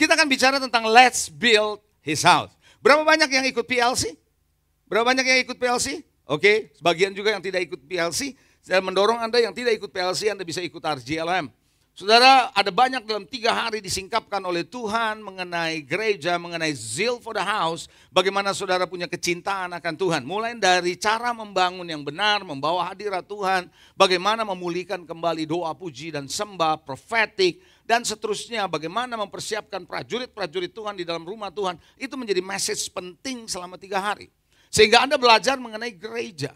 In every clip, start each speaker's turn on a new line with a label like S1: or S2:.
S1: Kita akan bicara tentang let's build his house. Berapa banyak yang ikut PLC? Berapa banyak yang ikut PLC? Oke, sebagian juga yang tidak ikut PLC. Saya mendorong Anda yang tidak ikut PLC, Anda bisa ikut RGLM. Saudara, ada banyak dalam 3 hari disingkapkan oleh Tuhan mengenai gereja, mengenai zeal for the house. Bagaimana saudara punya kecintaan akan Tuhan. Mulai dari cara membangun yang benar, membawa hadirat Tuhan. Bagaimana memulihkan kembali doa, puji, dan sembah, prophetic. Dan seterusnya, bagaimana mempersiapkan prajurit-prajurit Tuhan di dalam rumah Tuhan. Itu menjadi message penting selama 3 hari. Sehingga Anda belajar mengenai gereja.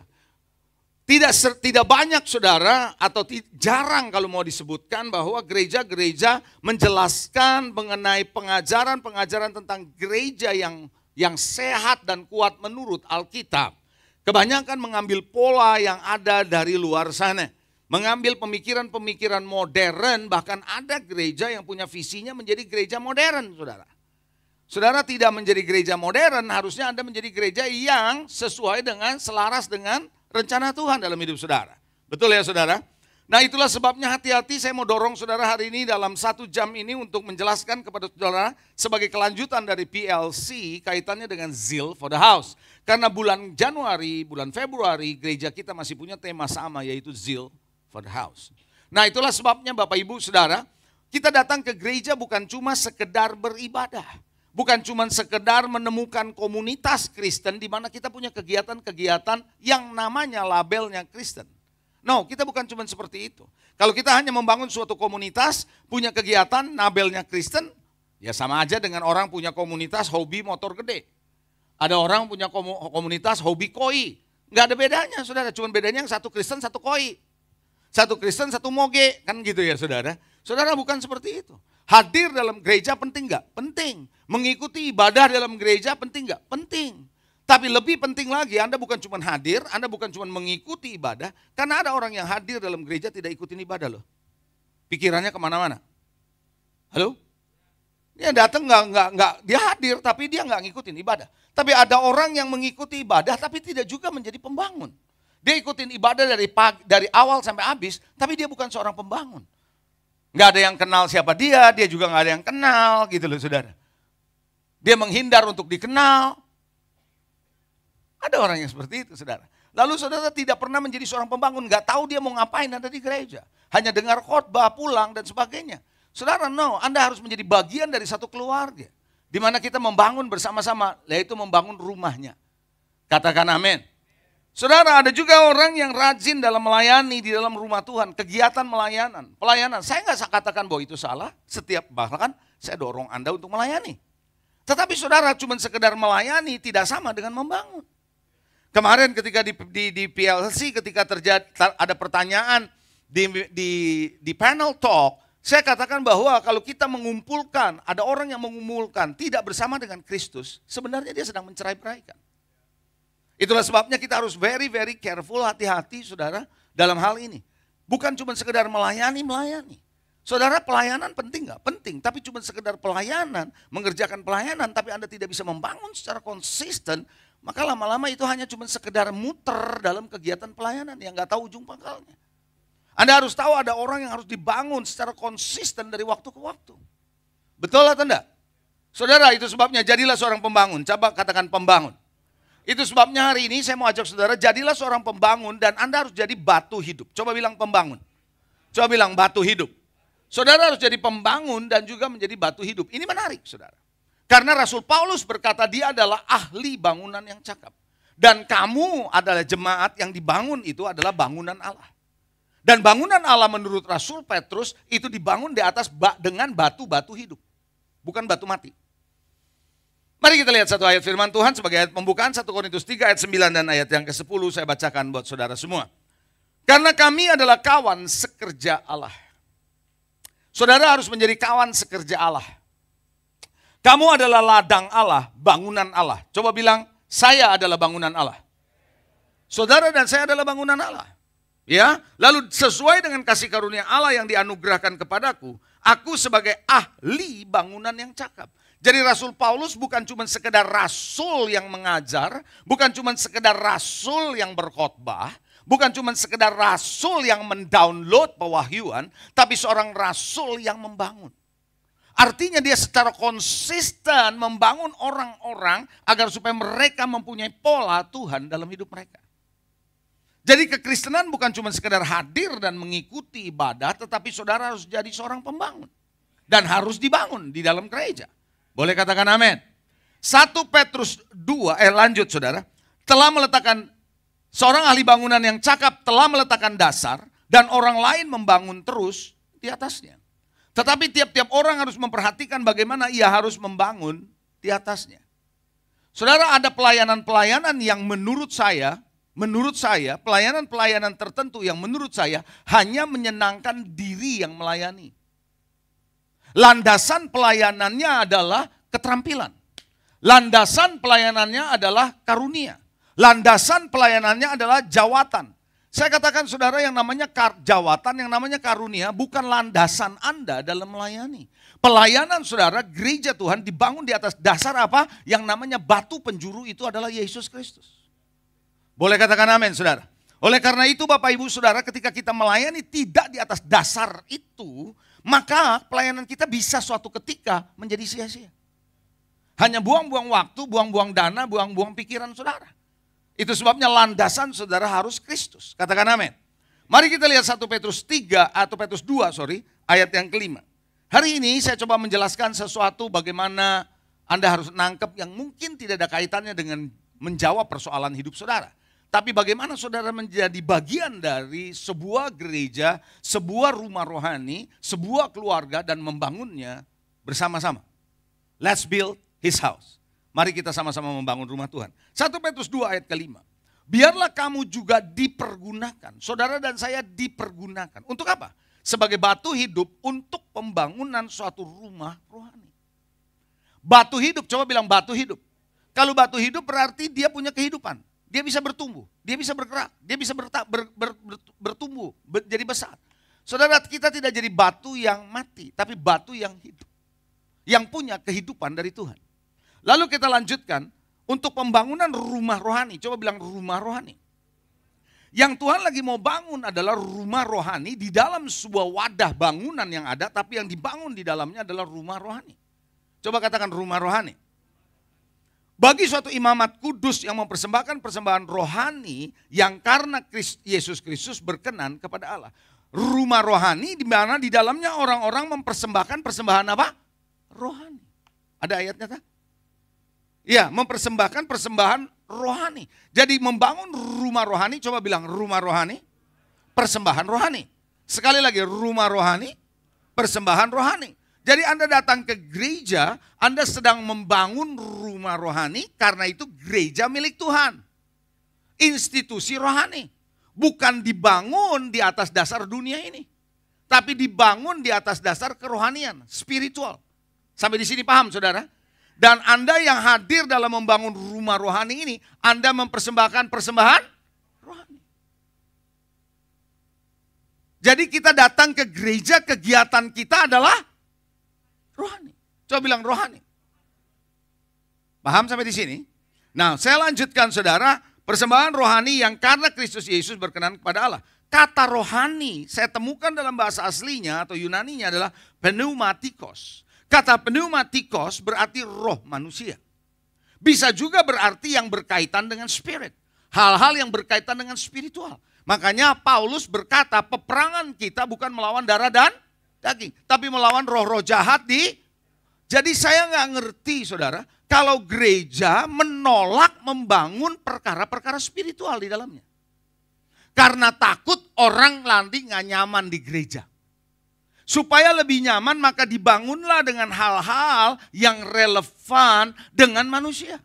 S1: Tidak banyak saudara atau jarang kalau mau disebutkan bahwa gereja-gereja menjelaskan mengenai pengajaran-pengajaran tentang gereja yang sehat dan kuat menurut Alkitab. Kebanyakan mengambil pola yang ada dari luar sana. Mengambil pemikiran-pemikiran modern, bahkan ada gereja yang punya visinya menjadi gereja modern, saudara. Saudara tidak menjadi gereja modern, harusnya Anda menjadi gereja yang sesuai dengan, selaras dengan rencana Tuhan dalam hidup saudara. Betul ya saudara? Nah itulah sebabnya hati-hati, saya mau dorong saudara hari ini dalam 1 jam ini untuk menjelaskan kepada saudara sebagai kelanjutan dari PLC kaitannya dengan zeal for the house. Karena bulan Januari, bulan Februari gereja kita masih punya tema sama yaitu zeal for the house. Nah itulah sebabnya Bapak Ibu Saudara, kita datang ke gereja bukan cuma sekedar beribadah. Bukan cuma sekedar menemukan komunitas Kristen di mana kita punya kegiatan-kegiatan yang namanya labelnya Kristen. No, kita bukan cuma seperti itu. Kalau kita hanya membangun suatu komunitas, punya kegiatan labelnya Kristen, ya sama aja dengan orang punya komunitas hobi motor gede. Ada orang punya komunitas hobi koi. Nggak ada bedanya, saudara. Cuma bedanya yang satu Kristen, satu koi. Satu Kristen, satu moge. Kan gitu ya, saudara. Saudara bukan seperti itu. Hadir dalam gereja penting nggak? Penting. Mengikuti ibadah dalam gereja penting nggak? Penting. Tapi lebih penting lagi, Anda bukan cuma hadir, Anda bukan cuma mengikuti ibadah. Karena ada orang yang hadir dalam gereja tidak ikutin ibadah loh. Pikirannya kemana-mana. Halo? Dia datang nggak, dia hadir tapi dia nggak ngikutin ibadah. Tapi ada orang yang mengikuti ibadah tapi tidak juga menjadi pembangun. Dia ikutin ibadah dari awal sampai habis, tapi dia bukan seorang pembangun. Nggak ada yang kenal siapa dia juga nggak ada yang kenal gitu loh saudara. Dia menghindar untuk dikenal. Ada orang yang seperti itu saudara. Lalu saudara tidak pernah menjadi seorang pembangun, nggak tahu dia mau ngapain ada di gereja. Hanya dengar khotbah, pulang dan sebagainya. Saudara, no, Anda harus menjadi bagian dari satu keluarga. Di mana kita membangun bersama-sama, yaitu membangun rumahnya. Katakan amin. Saudara, ada juga orang yang rajin dalam melayani di dalam rumah Tuhan, kegiatan pelayanan. Saya nggak katakan bahwa itu salah, bahkan saya dorong Anda untuk melayani. Tetapi saudara cuma sekedar melayani tidak sama dengan membangun. Kemarin ketika di PLC, ketika ada pertanyaan di panel talk, saya katakan bahwa kalau kita mengumpulkan, ada orang yang mengumpulkan tidak bersama dengan Kristus, sebenarnya dia sedang mencerai-beraikan. Itulah sebabnya kita harus very careful, hati-hati saudara dalam hal ini. Bukan cuma sekedar melayani. Saudara, pelayanan penting nggak? Penting, tapi cuma sekedar pelayanan, mengerjakan pelayanan, tapi Anda tidak bisa membangun secara konsisten, maka lama-lama itu hanya cuma sekedar muter dalam kegiatan pelayanan yang nggak tahu ujung pangkalnya. Anda harus tahu ada orang yang harus dibangun secara konsisten dari waktu ke waktu. Betul atau enggak? Saudara, itu sebabnya jadilah seorang pembangun. Coba katakan pembangun. Itu sebabnya hari ini saya mau ajak saudara, jadilah seorang pembangun dan Anda harus jadi batu hidup. Coba bilang pembangun. Coba bilang batu hidup. Saudara harus jadi pembangun dan juga menjadi batu hidup. Ini menarik saudara. Karena Rasul Paulus berkata dia adalah ahli bangunan yang cakap. Dan kamu adalah jemaat yang dibangun itu adalah bangunan Allah. Dan bangunan Allah menurut Rasul Petrus itu dibangun di atas dengan batu-batu hidup. Bukan batu mati. Mari kita lihat satu ayat firman Tuhan sebagai ayat pembukaan 1 Korintus 3 ayat 9 dan ayat yang ke-10 saya bacakan buat saudara semua. Karena kami adalah kawan sekerja Allah. Saudara harus menjadi kawan sekerja Allah. Kamu adalah ladang Allah, bangunan Allah. Coba bilang, saya adalah bangunan Allah. Saudara dan saya adalah bangunan Allah. Ya, lalu sesuai dengan kasih karunia Allah yang dianugerahkan kepadaku, aku sebagai ahli bangunan yang cakap. Jadi Rasul Paulus bukan cuma sekedar rasul yang mengajar, bukan cuma sekedar rasul yang berkhotbah, bukan cuma sekedar rasul yang mendownload pewahyuan, tapi seorang rasul yang membangun. Artinya dia secara konsisten membangun orang-orang agar supaya mereka mempunyai pola Tuhan dalam hidup mereka. Jadi kekristenan bukan cuma sekedar hadir dan mengikuti ibadah, tetapi saudara harus jadi seorang pembangun. Dan harus dibangun di dalam gereja. Boleh katakan amin. 1 Petrus 2, lanjut saudara. Telah meletakkan, seorang ahli bangunan yang cakap telah meletakkan dasar dan orang lain membangun terus di atasnya. Tetapi tiap-tiap orang harus memperhatikan bagaimana ia harus membangun di atasnya. Saudara, ada pelayanan-pelayanan yang menurut saya pelayanan-pelayanan tertentu yang menurut saya hanya menyenangkan diri yang melayani. Landasan pelayanannya adalah keterampilan. Landasan pelayanannya adalah karunia. Landasan pelayanannya adalah jawatan. Saya katakan saudara, yang namanya jawatan, yang namanya karunia bukan landasan Anda dalam melayani. Pelayanan saudara, gereja Tuhan dibangun di atas dasar apa? Yang namanya batu penjuru itu adalah Yesus Kristus. Boleh katakan amin saudara. Oleh karena itu Bapak Ibu Saudara, ketika kita melayani tidak di atas dasar itu, maka pelayanan kita bisa suatu ketika menjadi sia-sia. Hanya buang-buang waktu, buang-buang dana, buang-buang pikiran saudara. Itu sebabnya landasan saudara harus Kristus. Katakan amin. Mari kita lihat 1 Petrus 3 atau Petrus 2 ayat yang kelima. Hari ini saya coba menjelaskan sesuatu bagaimana Anda harus nangkep yang mungkin tidak ada kaitannya dengan menjawab persoalan hidup saudara. Tapi bagaimana saudara menjadi bagian dari sebuah gereja, sebuah rumah rohani, sebuah keluarga dan membangunnya bersama-sama. Let's build his house. Mari kita sama-sama membangun rumah Tuhan. 1 Petrus 2 ayat kelima. Biarlah kamu juga dipergunakan. Saudara dan saya dipergunakan. Untuk apa? Sebagai batu hidup untuk pembangunan suatu rumah rohani. Batu hidup, coba bilang batu hidup. Kalau batu hidup berarti dia punya kehidupan. Dia bisa bertumbuh, dia bisa bergerak, dia bisa bertumbuh, jadi besar. Saudara, kita tidak jadi batu yang mati, tapi batu yang hidup. Yang punya kehidupan dari Tuhan. Lalu kita lanjutkan untuk pembangunan rumah rohani. Coba bilang rumah rohani. Yang Tuhan lagi mau bangun adalah rumah rohani di dalam sebuah wadah bangunan yang ada, tapi yang dibangun di dalamnya adalah rumah rohani. Coba katakan rumah rohani. Bagi suatu imamat kudus yang mempersembahkan persembahan rohani yang karena Yesus Kristus berkenan kepada Allah. Rumah rohani di mana di dalamnya orang-orang mempersembahkan persembahan apa? Rohani. Ada ayatnya tak? Ya, mempersembahkan persembahan rohani. Jadi membangun rumah rohani, coba bilang rumah rohani, persembahan rohani. Sekali lagi, rumah rohani, persembahan rohani. Jadi Anda datang ke gereja, Anda sedang membangun rumah rohani karena itu gereja milik Tuhan. Institusi rohani. Bukan dibangun di atas dasar dunia ini. Tapi dibangun di atas dasar kerohanian, spiritual. Sampai di sini paham saudara? Dan Anda yang hadir dalam membangun rumah rohani ini, Anda mempersembahkan persembahan rohani. Jadi kita datang ke gereja, kegiatan kita adalah rohani. Coba bilang rohani. Paham sampai di sini? Nah, saya lanjutkan saudara, persembahan rohani yang karena Kristus Yesus berkenan kepada Allah. Kata rohani saya temukan dalam bahasa aslinya atau Yunaninya adalah pneumatikos. Kata pneumatikos berarti roh manusia. Bisa juga berarti yang berkaitan dengan spirit. Hal-hal yang berkaitan dengan spiritual. Makanya Paulus berkata peperangan kita bukan melawan darah dan daging. Tapi melawan roh-roh jahat di. Jadi saya nggak ngerti saudara. Kalau gereja menolak membangun perkara-perkara spiritual di dalamnya. Karena takut orang nanti nggak nyaman di gereja. Supaya lebih nyaman maka dibangunlah dengan hal-hal yang relevan dengan manusia.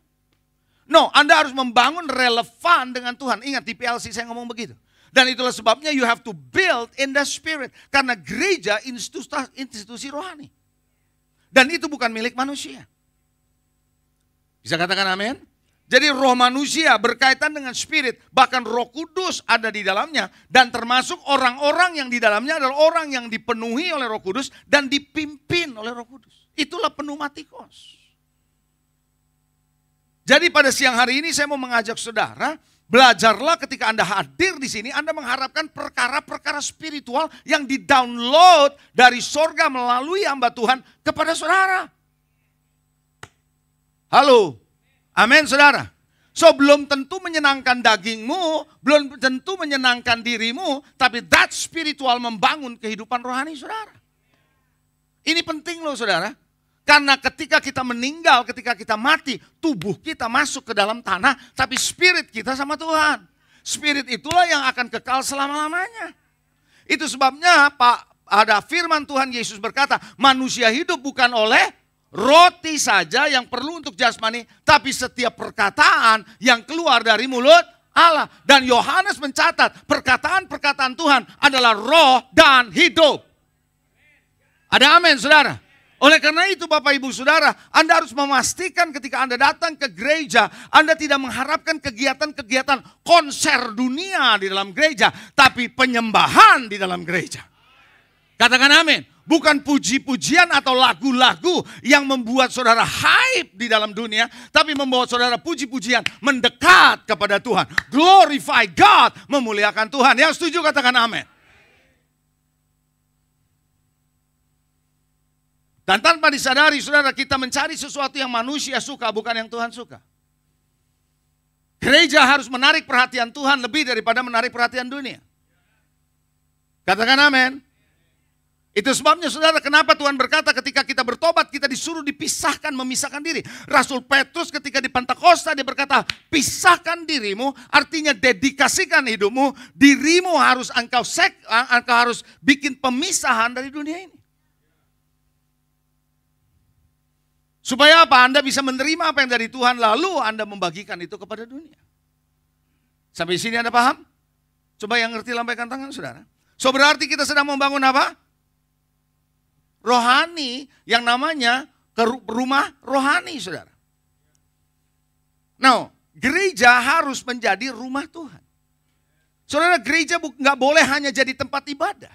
S1: No, Anda harus membangun relevan dengan Tuhan. Ingat di PLC saya ngomong begitu. Dan itulah sebabnya you have to build in the spirit. Karena gereja institusi rohani. Dan itu bukan milik manusia. Bisa katakan amin? Jadi roh manusia berkaitan dengan spirit, bahkan Roh Kudus ada di dalamnya dan termasuk orang-orang yang di dalamnya adalah orang yang dipenuhi oleh Roh Kudus dan dipimpin oleh Roh Kudus. Itulah pneumatikos. Jadi pada siang hari ini saya mau mengajak saudara Belajarlah ketika Anda hadir di sini, Anda mengharapkan perkara-perkara spiritual yang di-download dari sorga melalui hamba Tuhan kepada saudara. Halo, amin saudara. So belum tentu menyenangkan dagingmu, belum tentu menyenangkan dirimu, tapi that spiritual membangun kehidupan rohani saudara. Ini penting loh saudara. Karena ketika kita meninggal, ketika kita mati, tubuh kita masuk ke dalam tanah, tapi spirit kita sama Tuhan. Spirit itulah yang akan kekal selama-lamanya. Itu sebabnya ada firman Tuhan Yesus berkata, manusia hidup bukan oleh roti saja yang perlu untuk jasmani, tapi setiap perkataan yang keluar dari mulut Allah. Dan Yohanes mencatat, perkataan-perkataan Tuhan adalah roh dan hidup. Ada amin saudara? Oleh karena itu Bapak Ibu Saudara, Anda harus memastikan ketika Anda datang ke gereja, Anda tidak mengharapkan kegiatan-kegiatan konser dunia di dalam gereja, tapi penyembahan di dalam gereja. Katakan amin. Bukan puji-pujian atau lagu-lagu yang membuat saudara hype di dalam dunia, tapi membawa saudara puji-pujian mendekat kepada Tuhan. Glorify God, memuliakan Tuhan. Yang setuju katakan amin. Dan tanpa disadari saudara, kita mencari sesuatu yang manusia suka, bukan yang Tuhan suka. Gereja harus menarik perhatian Tuhan lebih daripada menarik perhatian dunia. Katakan amin. Itu sebabnya saudara, kenapa Tuhan berkata ketika kita bertobat, kita disuruh dipisahkan, memisahkan diri. Rasul Petrus ketika di Pentakosta dia berkata, pisahkan dirimu, artinya dedikasikan hidupmu. Dirimu harus engkau harus bikin pemisahan dari dunia ini. Supaya apa? Anda bisa menerima apa yang dari Tuhan, lalu Anda membagikan itu kepada dunia. Sampai sini Anda paham? Coba yang ngerti lambaikan tangan saudara. So berarti kita sedang membangun apa? Rohani yang namanya rumah rohani saudara. Nah, gereja harus menjadi rumah Tuhan. Saudara, gereja nggak boleh hanya jadi tempat ibadah.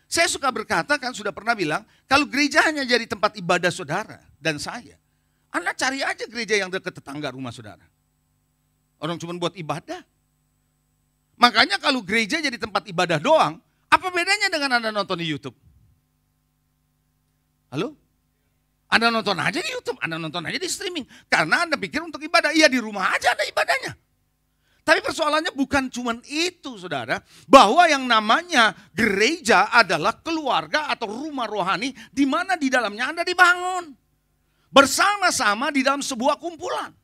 S1: Saya suka berkata, kan sudah pernah bilang, kalau gereja hanya jadi tempat ibadah saudara dan saya, Anda cari aja gereja yang dekat tetangga rumah saudara. Orang cuma buat ibadah. Makanya kalau gereja jadi tempat ibadah doang, apa bedanya dengan Anda nonton di YouTube? Halo? Anda nonton aja di YouTube, Anda nonton aja di streaming. Karena Anda pikir untuk ibadah, iya di rumah aja ada ibadahnya. Tapi persoalannya bukan cuma itu saudara. Bahwa yang namanya gereja adalah keluarga atau rumah rohani di mana di dalamnya Anda dibangun. Bersama-sama di dalam sebuah kumpulan.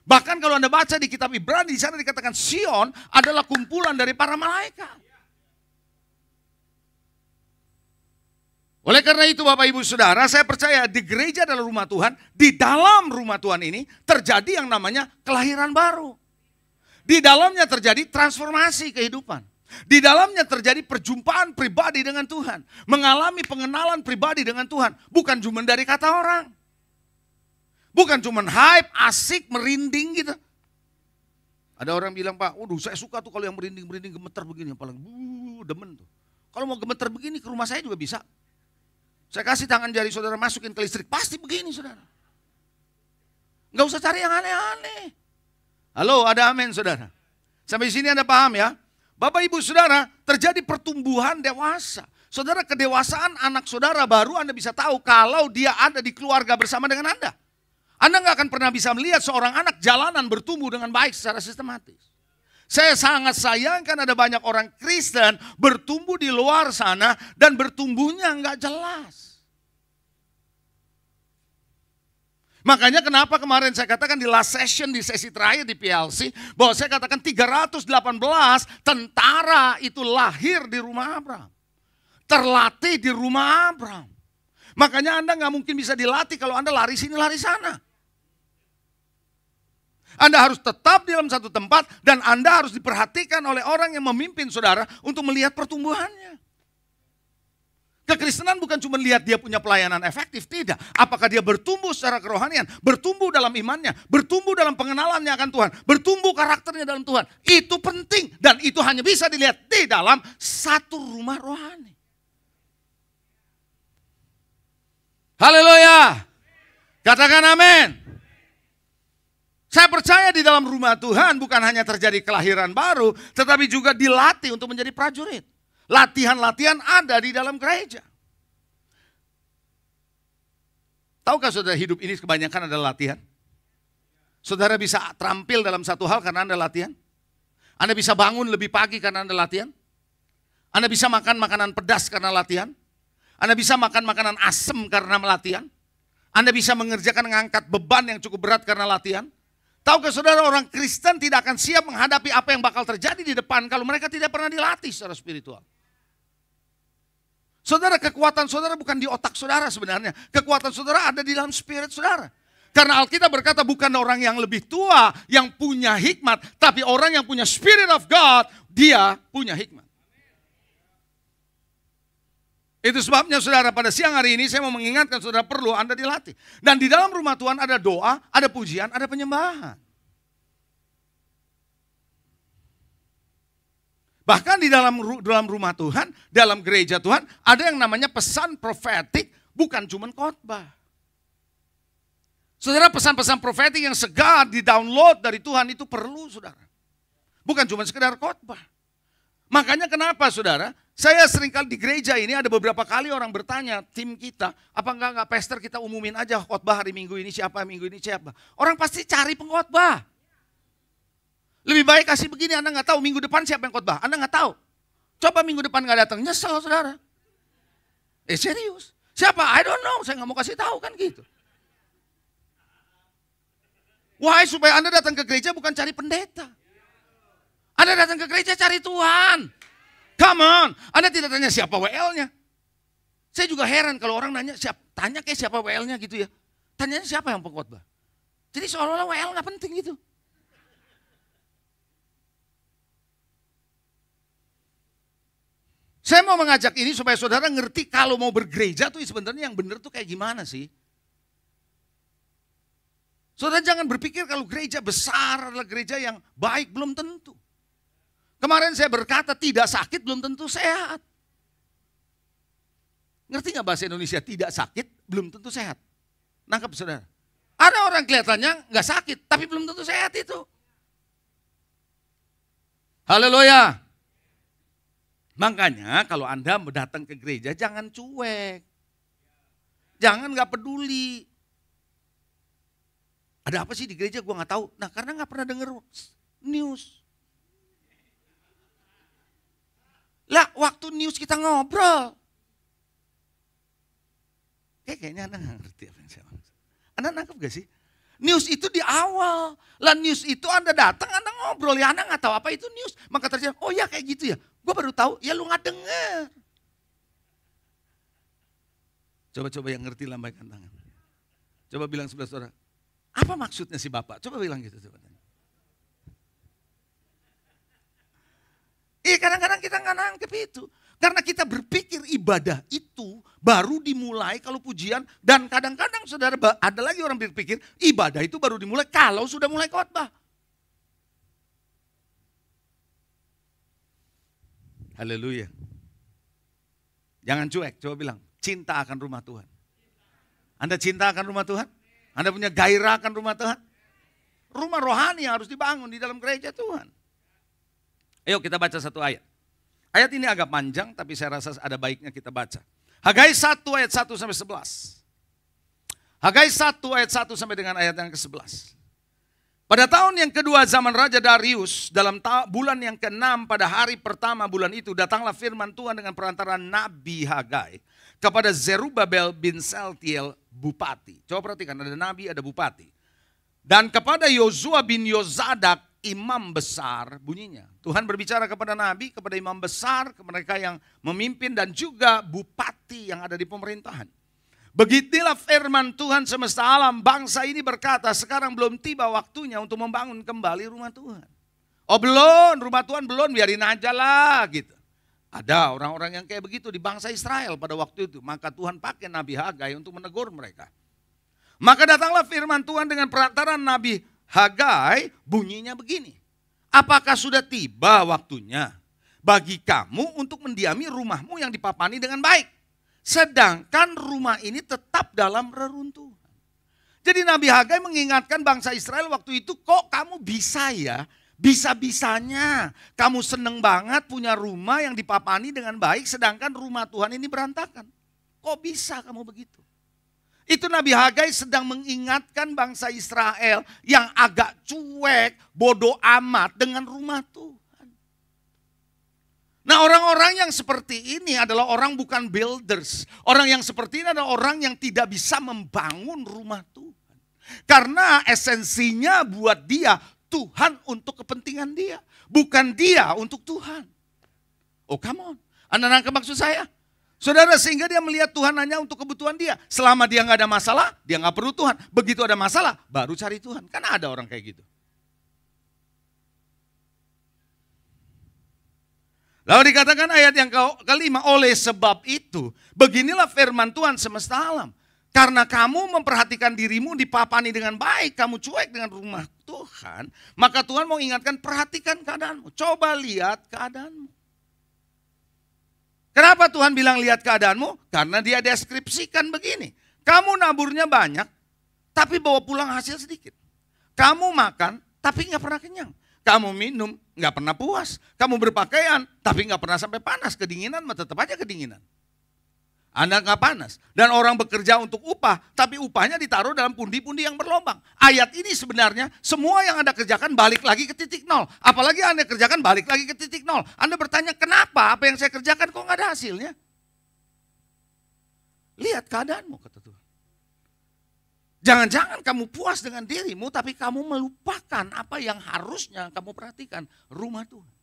S1: Bahkan kalau Anda baca di kitab Ibrani, di sana dikatakan Sion adalah kumpulan dari para malaikat. Oleh karena itu Bapak Ibu Saudara, saya percaya di gereja adalah rumah Tuhan. Di dalam rumah Tuhan ini terjadi yang namanya kelahiran baru. Di dalamnya terjadi transformasi kehidupan. Di dalamnya terjadi perjumpaan pribadi dengan Tuhan. Mengalami pengenalan pribadi dengan Tuhan. Bukan cuma dari kata orang. Bukan cuma hype, asik, merinding gitu. Ada orang bilang, Pak, waduh saya suka tuh kalau yang merinding-merinding gemeter begini. Apalagi demen tuh. Kalau mau gemeter begini ke rumah saya juga bisa. Saya kasih tangan jari saudara masukin ke listrik. Pasti begini saudara. Nggak usah cari yang aneh-aneh. Halo, ada amin saudara. Sampai sini Anda paham ya? Bapak Ibu Saudara, terjadi pertumbuhan dewasa. Saudara, kedewasaan anak saudara baru Anda bisa tahu kalau dia ada di keluarga bersama dengan Anda. Anda nggak akan pernah bisa melihat seorang anak jalanan bertumbuh dengan baik secara sistematis. Saya sangat sayangkan ada banyak orang Kristen bertumbuh di luar sana dan bertumbuhnya nggak jelas. Makanya kenapa kemarin saya katakan di last session, di sesi terakhir di PLC, bahwa saya katakan 318 tentara itu lahir di rumah Abraham. Terlatih di rumah Abraham. Makanya Anda nggak mungkin bisa dilatih kalau Anda lari sini, lari sana. Anda harus tetap di dalam satu tempat dan Anda harus diperhatikan oleh orang yang memimpin saudara untuk melihat pertumbuhannya. Kekristenan bukan cuma lihat dia punya pelayanan efektif, tidak. Apakah dia bertumbuh secara kerohanian, bertumbuh dalam imannya, bertumbuh dalam pengenalannya akan Tuhan, bertumbuh karakternya dalam Tuhan. Itu penting dan itu hanya bisa dilihat di dalam satu rumah rohani. Haleluya. Katakan amin. Saya percaya di dalam rumah Tuhan bukan hanya terjadi kelahiran baru, tetapi juga dilatih untuk menjadi prajurit. Latihan-latihan ada di dalam gereja. Tahukah saudara hidup ini kebanyakan adalah latihan? Saudara bisa terampil dalam satu hal karena Anda latihan. Anda bisa bangun lebih pagi karena Anda latihan. Anda bisa makan makanan pedas karena latihan. Anda bisa makan makanan asam karena latihan. Anda bisa mengerjakan mengangkat beban yang cukup berat karena latihan. Tahukah saudara, orang Kristen tidak akan siap menghadapi apa yang bakal terjadi di depan kalau mereka tidak pernah dilatih secara spiritual. Saudara, kekuatan saudara bukan di otak saudara sebenarnya. Kekuatan saudara ada di dalam spirit saudara. Karena Alkitab berkata bukan orang yang lebih tua yang punya hikmat, tapi orang yang punya Spirit of God, dia punya hikmat. Itu sebabnya saudara, pada siang hari ini saya mau mengingatkan saudara perlu Anda dilatih. Dan di dalam rumah Tuhan ada doa, ada pujian, ada penyembahan. Bahkan di dalam rumah Tuhan, dalam gereja Tuhan, ada yang namanya pesan profetik, bukan cuma khotbah. Saudara, pesan-pesan profetik yang segar di-download dari Tuhan itu perlu saudara. Bukan cuma sekedar khotbah. Makanya kenapa saudara, saya seringkali di gereja ini ada beberapa kali orang bertanya, tim kita, apa enggak pastor kita umumin aja khotbah hari Minggu ini siapa, Minggu ini siapa. Orang pasti cari pengkhotbah. Lebih baik kasih begini, Anda nggak tahu minggu depan siapa yang khotbah, Anda nggak tahu. Coba minggu depan nggak datang, nyesel saudara. Serius. Siapa? I don't know, saya nggak mau kasih tahu kan gitu. Wahai supaya Anda datang ke gereja bukan cari pendeta. Anda datang ke gereja cari Tuhan. Come on. Anda tidak tanya siapa WL-nya. Saya juga heran kalau orang nanya, tanya kayak siapa WL-nya gitu ya. Tanyanya siapa yang pengkhotbah. Jadi seolah-olah WL gak penting gitu. Saya mau mengajak ini supaya saudara ngerti kalau mau bergereja tuh sebenarnya yang benar tuh kayak gimana sih. Saudara jangan berpikir kalau gereja besar adalah gereja yang baik, belum tentu. Kemarin saya berkata tidak sakit belum tentu sehat. Ngerti gak bahasa Indonesia? Tidak sakit belum tentu sehat. Nangkep saudara? Ada orang kelihatannya gak sakit tapi belum tentu sehat itu. Haleluya. Makanya kalau Anda datang ke gereja jangan cuek. Jangan gak peduli. Ada apa sih di gereja gue gak tahu. Nah karena gak pernah denger news. Lah waktu news kita ngobrol. Kayaknya Anda gak ngerti apa yang saya maksud. Anda nangkep gak sih? News itu di awal. Lah news itu Anda datang, Anda ngobrol. Ya Anda gak tahu apa itu news. Maka terjadi, oh ya kayak gitu ya. Gue baru tahu, ya lu gak denger. Coba-coba yang ngerti lambaikan tangan. Coba bilang sebelah saudara. Apa maksudnya si Bapak? Coba bilang gitu. Coba. Kadang-kadang kita nggak nangkep itu. Karena kita berpikir ibadah itu baru dimulai kalau pujian. Dan kadang-kadang saudara ada lagi orang berpikir ibadah itu baru dimulai kalau sudah mulai khotbah. Haleluya. Jangan cuek, coba bilang cinta akan rumah Tuhan. Anda cinta akan rumah Tuhan? Anda punya gairah akan rumah Tuhan? Rumah rohani yang harus dibangun di dalam gereja Tuhan. Ayo kita baca satu ayat. Ayat ini agak panjang tapi saya rasa ada baiknya kita baca. Hagai 1 ayat 1 sampai 11. Hagai 1 ayat 1 sampai dengan ayat yang ke-11. Pada tahun yang kedua zaman Raja Darius, dalam bulan yang ke-6 pada hari pertama bulan itu, datanglah firman Tuhan dengan perantaraan Nabi Hagai kepada Zerubabel bin Saltiel bupati. Coba perhatikan, ada nabi, ada bupati. Dan kepada Yosua bin Yozadak imam besar, bunyinya. Tuhan berbicara kepada nabi, kepada imam besar, ke mereka yang memimpin dan juga bupati yang ada di pemerintahan. Begitulah firman Tuhan semesta alam, bangsa ini berkata, sekarang belum tiba waktunya untuk membangun kembali rumah Tuhan. Oh belum, rumah Tuhan belum, biarin aja lah gitu. Ada orang-orang yang kayak begitu di bangsa Israel pada waktu itu. Maka Tuhan pakai Nabi Hagai untuk menegur mereka. Maka datanglah firman Tuhan dengan perantaraan Nabi Hagai, bunyinya begini. Apakah sudah tiba waktunya bagi kamu untuk mendiami rumahmu yang dipapani dengan baik? Sedangkan rumah ini tetap dalam reruntuhan. Jadi Nabi Hagai mengingatkan bangsa Israel waktu itu, kok kamu bisa ya? Bisa-bisanya kamu seneng banget punya rumah yang dipapani dengan baik, sedangkan rumah Tuhan ini berantakan. Kok bisa kamu begitu? Itu Nabi Hagai sedang mengingatkan bangsa Israel yang agak cuek, bodoh amat dengan rumah Tuhan. Nah, orang-orang yang seperti ini adalah orang bukan builders. Orang yang seperti ini adalah orang yang tidak bisa membangun rumah Tuhan. Karena esensinya buat dia, Tuhan untuk kepentingan dia. Bukan dia untuk Tuhan. Oh come on, Anda nangkep maksud saya? Saudara, sehingga dia melihat Tuhan hanya untuk kebutuhan dia. Selama dia nggak ada masalah, dia nggak perlu Tuhan. Begitu ada masalah, baru cari Tuhan. Karena ada orang kayak gitu. Lalu dikatakan ayat yang kelima, oleh sebab itu, beginilah firman Tuhan semesta alam. Karena kamu memperhatikan dirimu dipapani dengan baik, kamu cuek dengan rumah Tuhan, maka Tuhan mau ingatkan, perhatikan keadaanmu. Coba lihat keadaanmu. Kenapa Tuhan bilang lihat keadaanmu? Karena dia deskripsikan begini. Kamu naburnya banyak, tapi bawa pulang hasil sedikit. Kamu makan, tapi nggak pernah kenyang. Kamu minum, nggak pernah puas. Kamu berpakaian, tapi nggak pernah sampai panas. Kedinginan, tetap aja kedinginan. Anda nggak panas. Dan orang bekerja untuk upah, tapi upahnya ditaruh dalam pundi-pundi yang berlobang. Ayat ini sebenarnya semua yang Anda kerjakan balik lagi ke titik nol. Apalagi Anda kerjakan balik lagi ke titik nol. Anda bertanya, kenapa apa yang saya kerjakan kok nggak ada hasilnya? Lihat keadaanmu, kata Tuhan. Jangan-jangan kamu puas dengan dirimu, tapi kamu melupakan apa yang harusnya kamu perhatikan, rumah Tuhan.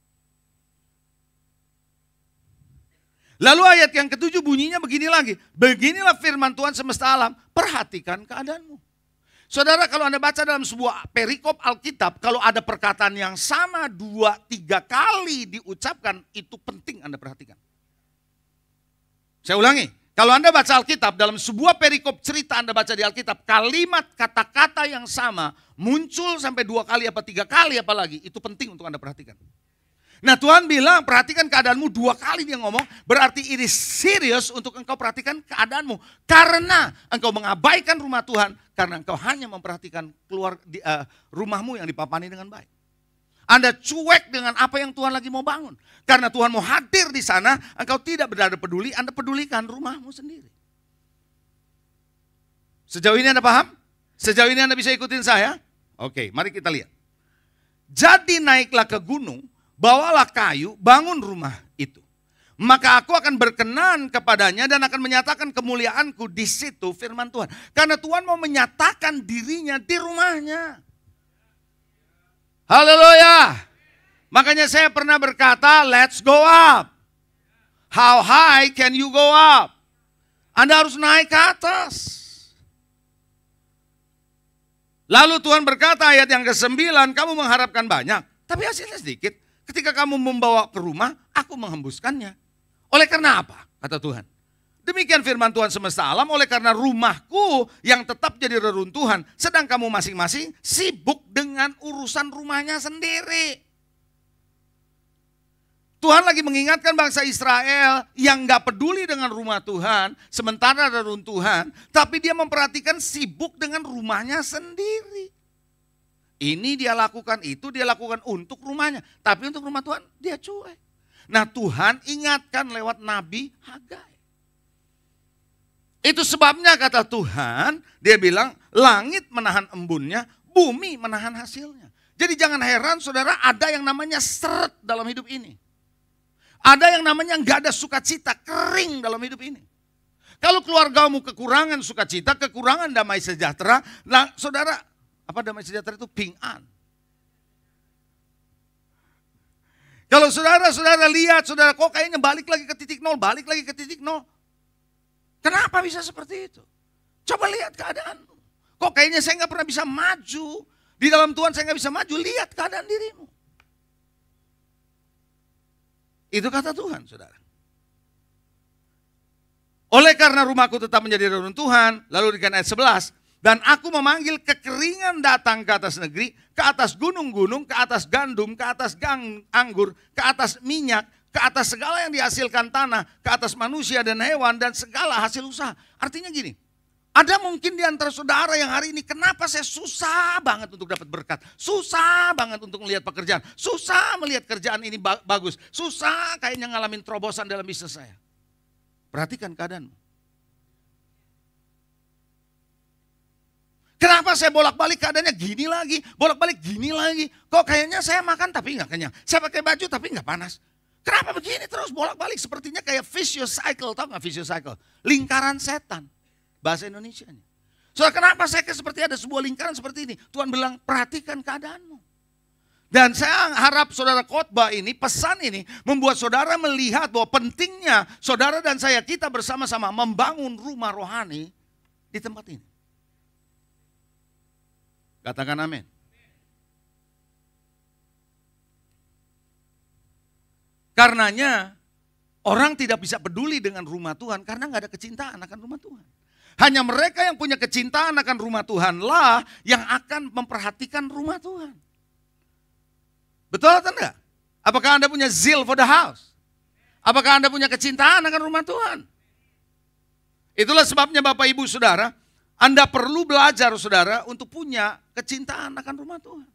S1: Lalu ayat yang ketujuh bunyinya begini lagi. Beginilah firman Tuhan semesta alam, perhatikan keadaanmu. Saudara, kalau Anda baca dalam sebuah perikop Alkitab, kalau ada perkataan yang sama 2-3 kali diucapkan, itu penting Anda perhatikan. Saya ulangi. Kalau Anda baca Alkitab, dalam sebuah perikop cerita Anda baca di Alkitab, kalimat kata-kata yang sama muncul sampai 2 kali apa 3 kali apalagi, itu penting untuk Anda perhatikan. Nah, Tuhan bilang perhatikan keadaanmu 2 kali dia ngomong, berarti ini serius untuk engkau perhatikan keadaanmu. Karena engkau mengabaikan rumah Tuhan, karena engkau hanya memperhatikan rumahmu yang dipapani dengan baik. Anda cuek dengan apa yang Tuhan lagi mau bangun. Karena Tuhan mau hadir di sana, engkau tidak benar-benar peduli, Anda pedulikan rumahmu sendiri. Sejauh ini Anda paham? Sejauh ini Anda bisa ikutin saya? Oke, mari kita lihat. Jadi naiklah ke gunung, bawalah kayu, bangun rumah itu. Maka aku akan berkenan kepadanya dan akan menyatakan kemuliaanku di situ, firman Tuhan. Karena Tuhan mau menyatakan dirinya di rumahnya. Haleluya. Makanya saya pernah berkata, let's go up. How high can you go up? Anda harus naik ke atas. Lalu Tuhan berkata ayat yang ke-9, kamu mengharapkan banyak, tapi hasilnya sedikit. Ketika kamu membawa ke rumah, aku menghembuskannya. Oleh karena apa? Kata Tuhan. Demikian firman Tuhan semesta alam, oleh karena rumahku yang tetap jadi reruntuhan, sedang kamu masing-masing sibuk dengan urusan rumahnya sendiri. Tuhan lagi mengingatkan bangsa Israel yang gak peduli dengan rumah Tuhan, sementara reruntuhan, tapi dia memperhatikan sibuk dengan rumahnya sendiri. Ini dia lakukan, itu dia lakukan untuk rumahnya, tapi untuk rumah Tuhan dia cuek. Nah, Tuhan ingatkan lewat Nabi Hagai. Itu sebabnya kata Tuhan, dia bilang langit menahan embunnya, bumi menahan hasilnya. Jadi jangan heran saudara, ada yang namanya seret dalam hidup ini. Ada yang namanya nggak ada sukacita, kering dalam hidup ini. Kalau keluargamu kekurangan sukacita, kekurangan damai sejahtera, nah saudara, apa damai sejahtera itu? Ping-an. Kalau saudara-saudara lihat, saudara kok kayaknya balik lagi ke titik nol, balik lagi ke titik nol. Kenapa bisa seperti itu? Coba lihat keadaan. Kok kayaknya saya nggak pernah bisa maju. Di dalam Tuhan saya nggak bisa maju. Lihat keadaan dirimu. Itu kata Tuhan, saudara. Oleh karena rumahku tetap menjadi reruntuhan, lalu dengan ayat 11. Dan aku memanggil kekeringan datang ke atas negeri, ke atas gunung-gunung, ke atas gandum, ke atas anggur, ke atas minyak, ke atas segala yang dihasilkan tanah, ke atas manusia dan hewan dan segala hasil usaha. Artinya gini, Ada mungkin di antara saudara yang hari ini, kenapa saya susah banget untuk dapat berkat. Susah banget untuk melihat pekerjaan. Susah melihat kerjaan ini bagus. Susah kayaknya ngalamin terobosan dalam bisnis saya. Perhatikan keadaanmu. Kenapa saya bolak-balik keadaannya gini lagi, bolak-balik gini lagi. Kok kayaknya saya makan tapi nggak kenyang. Saya pakai baju tapi nggak panas. Kenapa begini terus bolak-balik? Sepertinya kayak vicious cycle, tahu nggak vicious cycle? Lingkaran setan. Bahasa Indonesianya. Soalnya kenapa saya seperti ada sebuah lingkaran seperti ini? Tuhan bilang perhatikan keadaanmu. Dan saya harap saudara khotbah ini, pesan ini membuat saudara melihat bahwa pentingnya saudara dan saya kita bersama-sama membangun rumah rohani di tempat ini. Katakan amin. Karenanya orang tidak bisa peduli dengan rumah Tuhan karena nggak ada kecintaan akan rumah Tuhan. Hanya mereka yang punya kecintaan akan rumah Tuhanlah yang akan memperhatikan rumah Tuhan. Betul atau enggak? Apakah Anda punya zeal for the house? Apakah Anda punya kecintaan akan rumah Tuhan? Itulah sebabnya Bapak Ibu Saudara, Anda perlu belajar saudara untuk punya kecintaan akan rumah Tuhan.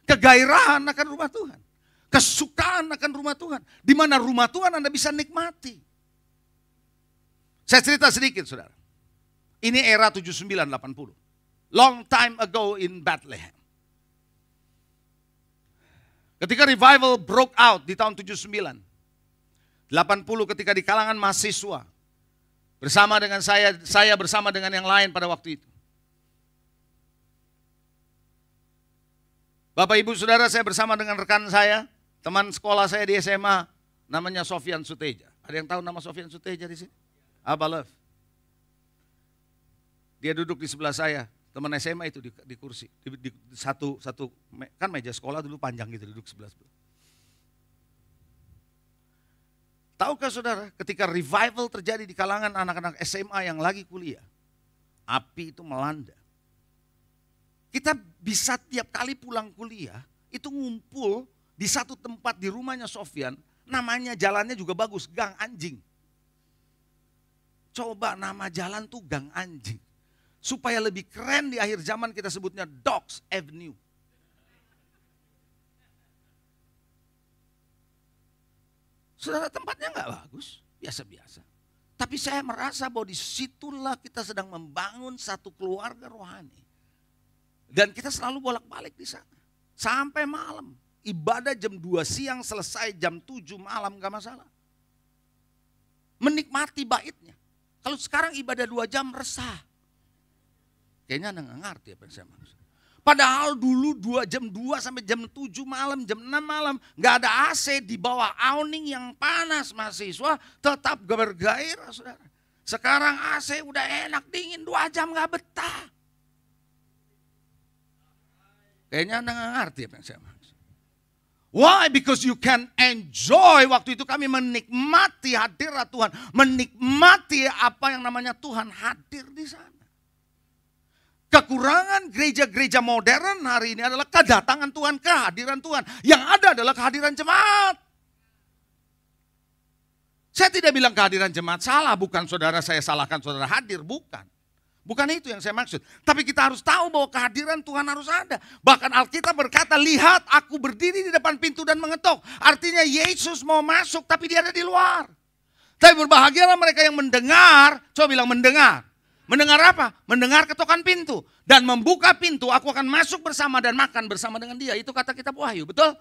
S1: Kegairahan akan rumah Tuhan. Kesukaan akan rumah Tuhan. Di mana rumah Tuhan Anda bisa nikmati. Saya cerita sedikit saudara. Ini era 79-80. Long time ago in Bethlehem. Ketika revival broke out di tahun 79. 80 ketika di kalangan mahasiswa. Bersama dengan saya bersama dengan yang lain pada waktu itu. Bapak Ibu Saudara, saya bersama dengan rekan saya, teman sekolah saya di SMA, namanya Sofyan Suteja. Ada yang tahu nama Sofyan Suteja di sini? Abah Love. Dia duduk di sebelah saya, teman SMA itu di kursi, di satu kan meja sekolah dulu panjang gitu, duduk sebelah-sebelah. Tahukah saudara, ketika revival terjadi di kalangan anak-anak SMA yang lagi kuliah, api itu melanda. Kita bisa tiap kali pulang kuliah, itu ngumpul di satu tempat di rumahnya Sofyan, namanya jalannya juga bagus, Gang Anjing. Coba nama jalan tuh Gang Anjing. Supaya lebih keren di akhir zaman kita sebutnya Dogs Avenue. Saudara, tempatnya nggak bagus, biasa-biasa. Tapi saya merasa bahwa disitulah kita sedang membangun satu keluarga rohani. Dan kita selalu bolak-balik di sana. Sampai malam. Ibadah jam 2 siang selesai jam 7 malam gak masalah. Menikmati baitnya. Kalau sekarang ibadah 2 jam resah. Kayaknya Anda nggak ngerti apa yang saya maksud. Padahal dulu 2 jam 2 sampai jam 7 malam, jam 6 malam. Nggak ada AC, di bawah awning yang panas, mahasiswa tetap bergairah saudara. Sekarang AC udah enak, dingin 2 jam nggak betah. Kayaknya Anda nggak ngerti apa yang saya maksud. Why? Because you can enjoy. Waktu itu kami menikmati hadirat Tuhan. Menikmati apa yang namanya Tuhan hadir di sana. Kekurangan gereja-gereja modern hari ini adalah kedatangan Tuhan, kehadiran Tuhan. Yang ada adalah kehadiran jemaat. Saya tidak bilang kehadiran jemaat salah, bukan saudara saya salahkan saudara hadir, bukan. Bukan itu yang saya maksud. Tapi kita harus tahu bahwa kehadiran Tuhan harus ada. Bahkan Alkitab berkata, lihat aku berdiri di depan pintu dan mengetuk. Artinya Yesus mau masuk tapi dia ada di luar. Tapi berbahagialah mereka yang mendengar, coba bilang mendengar. Mendengar apa? Mendengar ketukan pintu. Dan membuka pintu, aku akan masuk bersama dan makan bersama dengan dia. Itu kata kitab Wahyu, betul?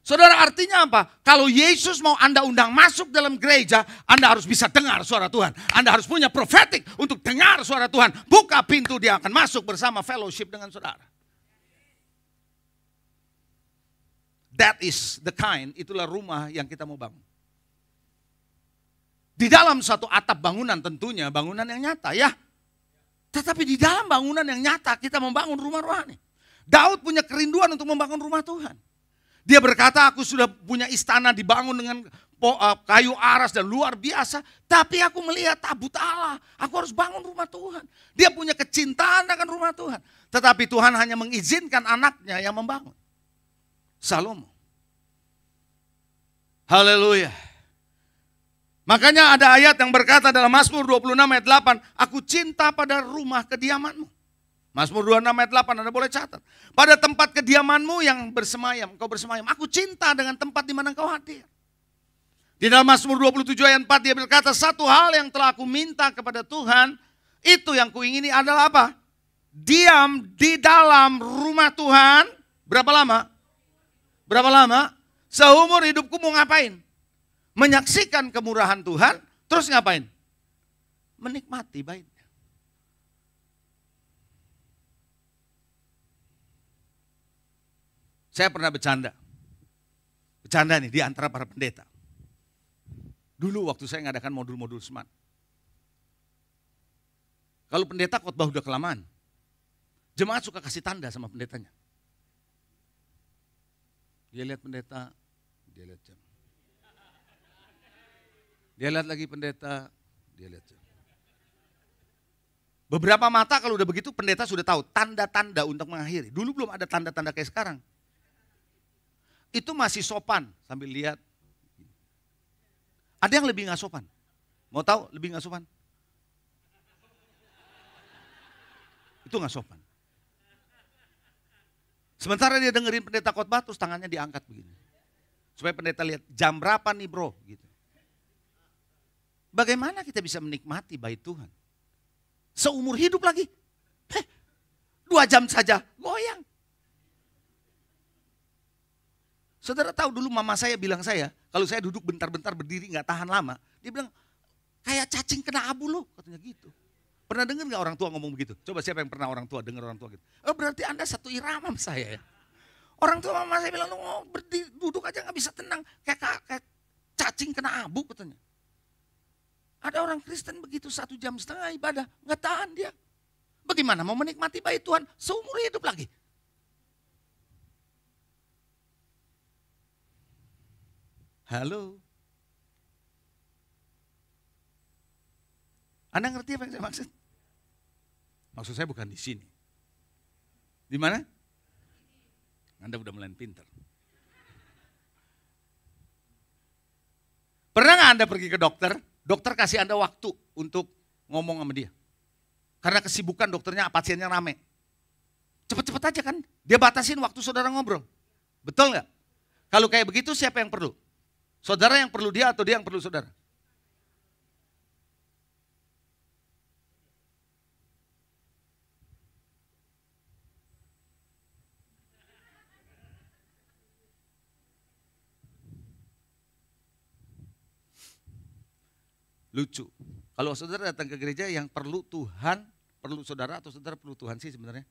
S1: Saudara, artinya apa? Kalau Yesus mau Anda undang masuk dalam gereja, Anda harus bisa dengar suara Tuhan. Anda harus punya prophetic untuk dengar suara Tuhan. Buka pintu, dia akan masuk bersama fellowship dengan saudara. That is the kind, itulah rumah yang kita mau bangun. Di dalam satu atap bangunan tentunya, bangunan yang nyata ya. Tetapi di dalam bangunan yang nyata kita membangun rumah rohani. Daud punya kerinduan untuk membangun rumah Tuhan. Dia berkata, aku sudah punya istana dibangun dengan kayu aras dan luar biasa. Tapi aku melihat tabut Allah. Aku harus bangun rumah Tuhan. Dia punya kecintaan akan rumah Tuhan. Tetapi Tuhan hanya mengizinkan anaknya yang membangun. Salomo. Haleluya. Makanya ada ayat yang berkata dalam Mazmur 26 ayat 8, aku cinta pada rumah kediamanmu. Mazmur 26 ayat 8, Anda boleh catat. Pada tempat kediamanmu yang bersemayam, engkau bersemayam. Aku cinta dengan tempat di mana engkau hadir. Di dalam Mazmur 27 ayat 4 dia berkata, satu hal yang telah aku minta kepada Tuhan, itu yang kuingini adalah apa? Diam di dalam rumah Tuhan. Berapa lama? Berapa lama? Seumur hidupku mau ngapain? Menyaksikan kemurahan Tuhan, terus ngapain? Menikmati baitnya. Saya pernah bercanda nih di antara para pendeta. Dulu waktu saya ngadakan modul-modul SMART. Kalau pendeta khotbah udah kelamaan, jemaat suka kasih tanda sama pendetanya. Dia lihat pendeta, dia lihat jam. Dia lihat lagi pendeta, dia lihat jam. Beberapa mata kalau udah begitu pendeta sudah tahu tanda-tanda untuk mengakhiri. Dulu belum ada tanda-tanda kayak sekarang. Itu masih sopan sambil lihat. Ada yang lebih nggak sopan. Mau tahu lebih nggak sopan? Itu nggak sopan. Sementara dia dengerin pendeta khotbah terus tangannya diangkat begini. Supaya pendeta lihat jam berapa nih bro gitu. Bagaimana kita bisa menikmati bait Tuhan? Seumur hidup lagi. 2 jam saja goyang. Saudara tahu dulu mama saya bilang saya, kalau saya duduk bentar-bentar berdiri gak tahan lama. Dia bilang, kayak cacing kena abu loh, katanya gitu. Pernah dengar gak orang tua ngomong begitu? Coba siapa yang pernah orang tua dengar orang tua gitu? Oh berarti Anda satu irama sama saya ya. Orang tua mama saya bilang, oh, berdiri, duduk aja gak bisa tenang. Kayak cacing kena abu katanya. Ada orang Kristen begitu 1,5 jam ibadah, nggak tahan dia. Bagaimana mau menikmati bait Tuhan seumur hidup lagi? Halo. Anda ngerti apa yang saya maksud? Maksud saya bukan di sini. Di mana? Anda udah mulai pintar. Pernah nggak Anda pergi ke dokter? Dokter kasih Anda waktu untuk ngomong sama dia. Karena kesibukan dokternya, pasiennya rame. Cepet-cepet aja kan, dia batasin waktu saudara ngobrol. Betul nggak? Kalau kayak begitu siapa yang perlu? Saudara yang perlu dia atau dia yang perlu saudara? Lucu. Kalau saudara datang ke gereja yang perlu Tuhan, perlu saudara atau saudara perlu Tuhan sih sebenarnya?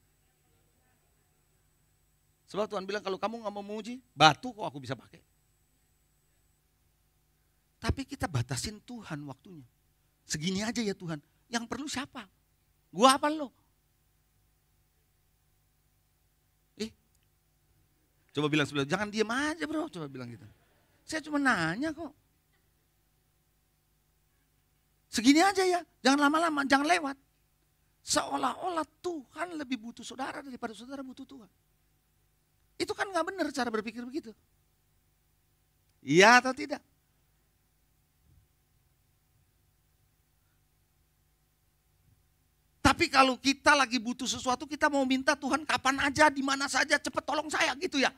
S1: Sebab Tuhan bilang kalau kamu gak mau memuji, batu kok aku bisa pakai. Tapi kita batasin Tuhan waktunya. Segini aja ya Tuhan. Yang perlu siapa? Gua apa lo? Coba bilang sebelah, jangan diem aja bro, coba bilang gitu. Saya cuma nanya kok. Segini aja ya, jangan lama-lama, jangan lewat. Seolah-olah Tuhan lebih butuh saudara daripada saudara butuh Tuhan. Itu kan gak benar cara berpikir begitu. Iya atau tidak? Tapi kalau kita lagi butuh sesuatu, kita mau minta Tuhan kapan aja, di mana saja, cepet tolong saya gitu ya.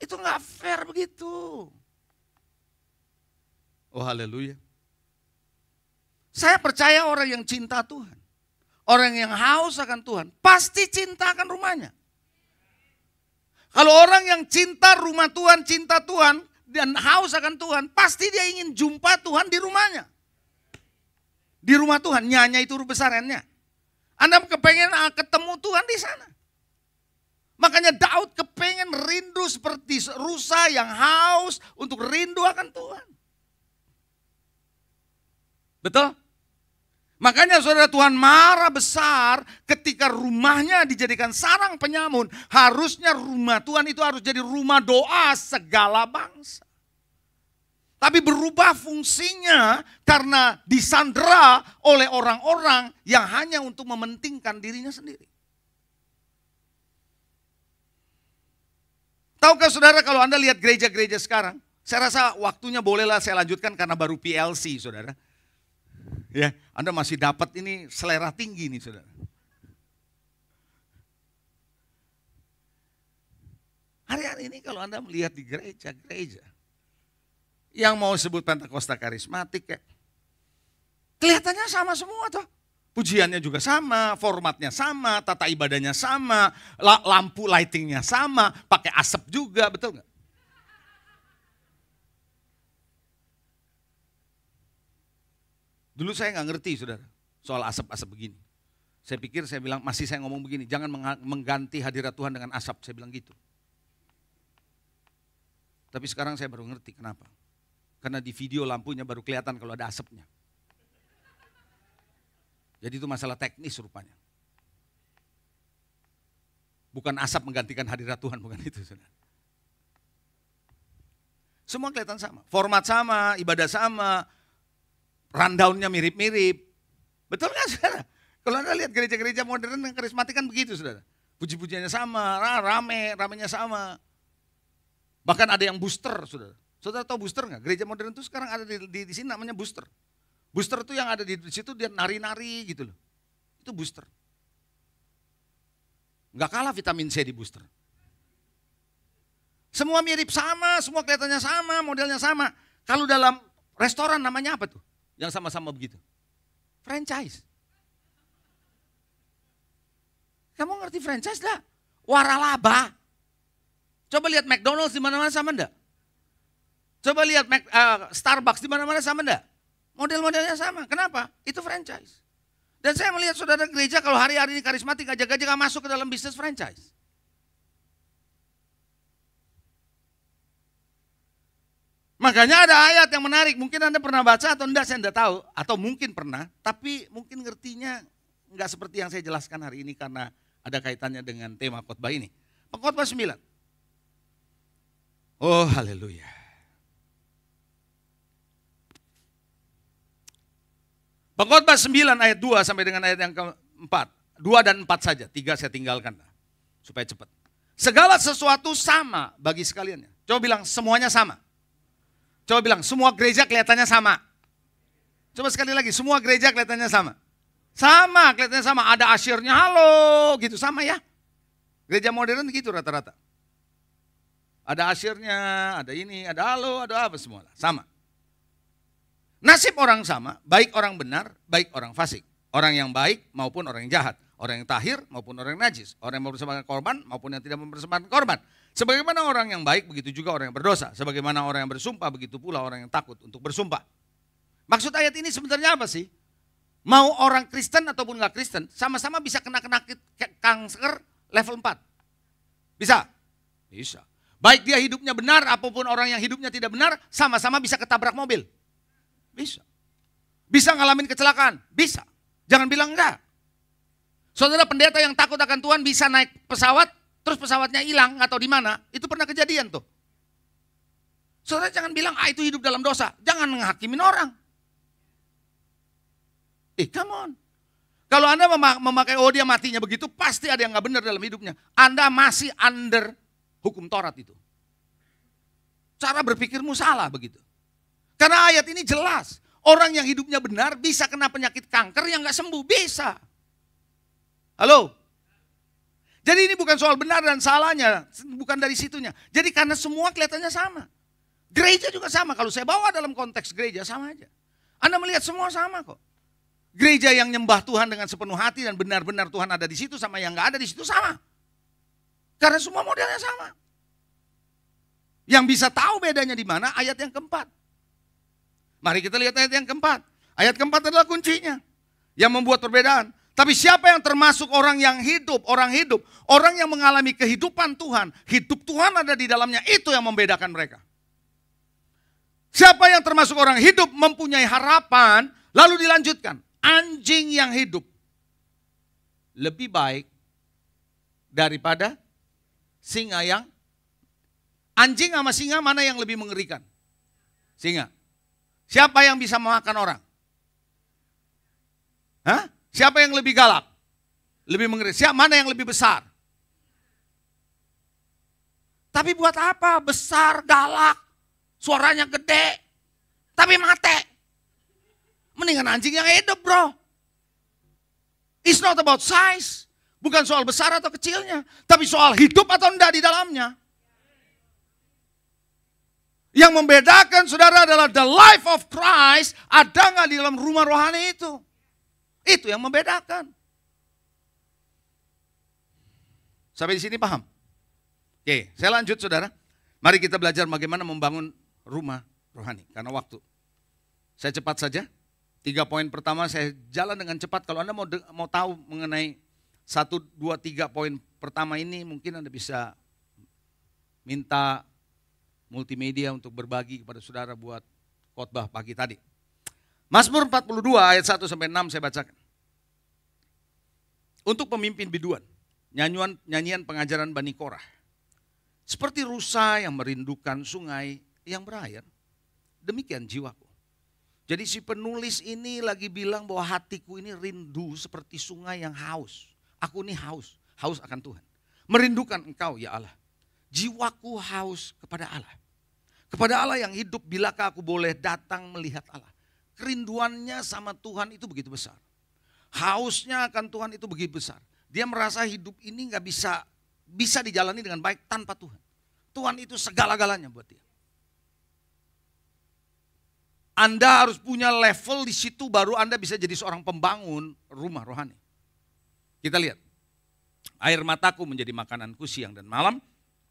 S1: Itu gak fair begitu. Oh haleluya. Saya percaya orang yang cinta Tuhan, orang yang haus akan Tuhan, pasti cinta akan rumahnya. Kalau orang yang cinta rumah Tuhan, cinta Tuhan, dan haus akan Tuhan, pasti dia ingin jumpa Tuhan di rumahnya. Di rumah Tuhan, nyanya itu huruf besarannya. Anda kepengen ketemu Tuhan di sana. Makanya Daud kepengen rindu seperti rusa yang haus untuk rindu akan Tuhan. Betul? Makanya saudara Tuhan marah besar ketika rumahnya dijadikan sarang penyamun. Harusnya rumah Tuhan itu harus jadi rumah doa segala bangsa. Tapi berubah fungsinya karena disandera oleh orang-orang yang hanya untuk mementingkan dirinya sendiri. Tahukah saudara kalau Anda lihat gereja-gereja sekarang, Saya rasa waktunya bolehlah saya lanjutkan karena baru PLC, saudara. Ya, Anda masih dapat ini selera tinggi nih, saudara. Hari-hari ini kalau Anda melihat di gereja-gereja yang mau sebut Pentakosta karismatik, kelihatannya sama semua toh. Pujiannya juga sama, formatnya sama, tata ibadahnya sama, lampu lightingnya sama, pakai asap juga, betul nggak? Dulu saya nggak ngerti, saudara, soal asap-asap begini. Saya pikir, saya bilang, masih saya ngomong begini, jangan mengganti hadirat Tuhan dengan asap, saya bilang gitu. Tapi sekarang saya baru ngerti kenapa. Karena di video lampunya baru kelihatan kalau ada asapnya. Jadi itu masalah teknis rupanya. Bukan asap menggantikan hadirat Tuhan, bukan itu, saudara. Semua kelihatan sama, format sama, ibadah sama, rundown-nya mirip-mirip. Betul nggak, saudara? Kalau Anda lihat gereja-gereja modern yang karismatik kan begitu, saudara. Puji-pujiannya sama, ramenya sama. Bahkan ada yang booster, saudara. Saudara tahu booster nggak? Gereja modern itu sekarang ada di sini namanya booster. Booster itu yang ada di situ dia nari-nari gitu loh. Itu booster. Nggak kalah vitamin C di booster. Semua mirip sama, semua kelihatannya sama, modelnya sama. Kalau dalam restoran namanya apa tuh? Yang sama-sama begitu. Franchise. Kamu ngerti franchise dah? Waralaba. Coba lihat McDonald's di mana-mana sama enggak? Coba lihat Starbucks di mana-mana sama enggak? Model-modelnya sama. Kenapa? Itu franchise. Dan saya melihat saudara gereja kalau hari-hari ini karismatik ajak-ajak masuk ke dalam bisnis franchise. Makanya ada ayat yang menarik, mungkin Anda pernah baca atau enggak, saya enggak tahu. Atau mungkin pernah, tapi mungkin ngertinya enggak seperti yang saya jelaskan hari ini karena ada kaitannya dengan tema khotbah ini. Pengkhotbah 9. Oh haleluya. Pengkhotbah 9 ayat 2 sampai dengan ayat yang keempat. 2 dan 4 saja, 3 saya tinggalkan supaya cepat. Segala sesuatu sama bagi sekalian. Coba bilang semuanya sama. Coba bilang semua gereja kelihatannya sama. Coba sekali lagi, semua gereja kelihatannya sama. Sama, kelihatannya sama. Ada asyirnya halo gitu, sama ya. Gereja modern gitu rata-rata. Ada asyirnya, ada ini, ada halo, ada apa semua. Sama. Nasib orang sama, baik orang benar, baik orang fasik. Orang yang baik maupun orang yang jahat. Orang yang tahir maupun orang yang najis. Orang yang mempersembahkan korban maupun yang tidak mempersembahkan korban. Sebagaimana orang yang baik, begitu juga orang yang berdosa. Sebagaimana orang yang bersumpah, begitu pula orang yang takut untuk bersumpah. Maksud ayat ini sebenarnya apa sih? Mau orang Kristen ataupun nggak Kristen, sama-sama bisa kena kanker level 4. Bisa? Bisa. Baik dia hidupnya benar, apapun orang yang hidupnya tidak benar, sama-sama bisa ketabrak mobil. Bisa. Bisa ngalamin kecelakaan? Bisa. Jangan bilang enggak. Saudara pendeta yang takut akan Tuhan bisa naik pesawat, terus pesawatnya hilang atau di mana, itu pernah kejadian tuh. Saudara jangan bilang, itu hidup dalam dosa. Jangan menghakimin orang. Come on. Kalau Anda memakai, dia matinya begitu, pasti ada yang gak benar dalam hidupnya. Anda masih under hukum Taurat itu. Cara berpikirmu salah begitu. Karena ayat ini jelas. Orang yang hidupnya benar bisa kena penyakit kanker yang gak sembuh. Bisa. Halo? Jadi ini bukan soal benar dan salahnya. Bukan dari situnya. Jadi karena semua kelihatannya sama. Gereja juga sama. Kalau saya bawa dalam konteks gereja sama aja. Anda melihat semua sama kok. Gereja yang nyembah Tuhan dengan sepenuh hati dan benar-benar Tuhan ada di situ sama yang gak ada di situ sama. Karena semua modelnya sama. Yang bisa tahu bedanya di mana ayat yang keempat. Mari kita lihat ayat yang keempat. Ayat keempat adalah kuncinya. Yang membuat perbedaan. Tapi siapa yang termasuk orang yang hidup, orang yang mengalami kehidupan Tuhan, hidup Tuhan ada di dalamnya, itu yang membedakan mereka. Siapa yang termasuk orang hidup mempunyai harapan, lalu dilanjutkan. Anjing yang hidup lebih baik daripada singa yang, anjing sama singa mana yang lebih mengerikan? Singa. Siapa yang bisa memakan orang? Hah? Siapa yang lebih galak? Lebih mengerikan. Siapa mana yang lebih besar? Tapi buat apa? Besar, galak, suaranya gede, tapi mati. Mendingan anjing yang hidup, bro. It's not about size. Bukan soal besar atau kecilnya. Tapi soal hidup atau enggak di dalamnya. Yang membedakan saudara adalah the life of Christ ada nggak di dalam rumah rohani itu. Itu yang membedakan. Sampai di sini paham? Oke, saya lanjut saudara. Mari kita belajar bagaimana membangun rumah rohani. Karena waktu. Saya cepat saja. 3 poin pertama saya jalan dengan cepat. Kalau Anda mau tahu mengenai 1, 2, 3 poin pertama ini, mungkin Anda bisa minta multimedia untuk berbagi kepada saudara buat khotbah pagi tadi. Mazmur 42 ayat 1 sampai 6 saya bacakan. Untuk pemimpin biduan, nyanyian pengajaran Bani Korah. Seperti rusa yang merindukan sungai yang berair, demikian jiwaku. Jadi si penulis ini lagi bilang bahwa hatiku ini rindu seperti sungai yang haus. Aku ini haus akan Tuhan. Merindukan Engkau ya Allah. Jiwaku haus kepada Allah. Kepada Allah yang hidup, bilakah aku boleh datang melihat Allah. Kerinduannya sama Tuhan itu begitu besar. Hausnya akan Tuhan itu begitu besar. Dia merasa hidup ini gak bisa dijalani dengan baik tanpa Tuhan. Tuhan itu segala-galanya buat dia. Anda harus punya level di situ baru Anda bisa jadi seorang pembangun rumah rohani. Kita lihat. Air mataku menjadi makananku siang dan malam.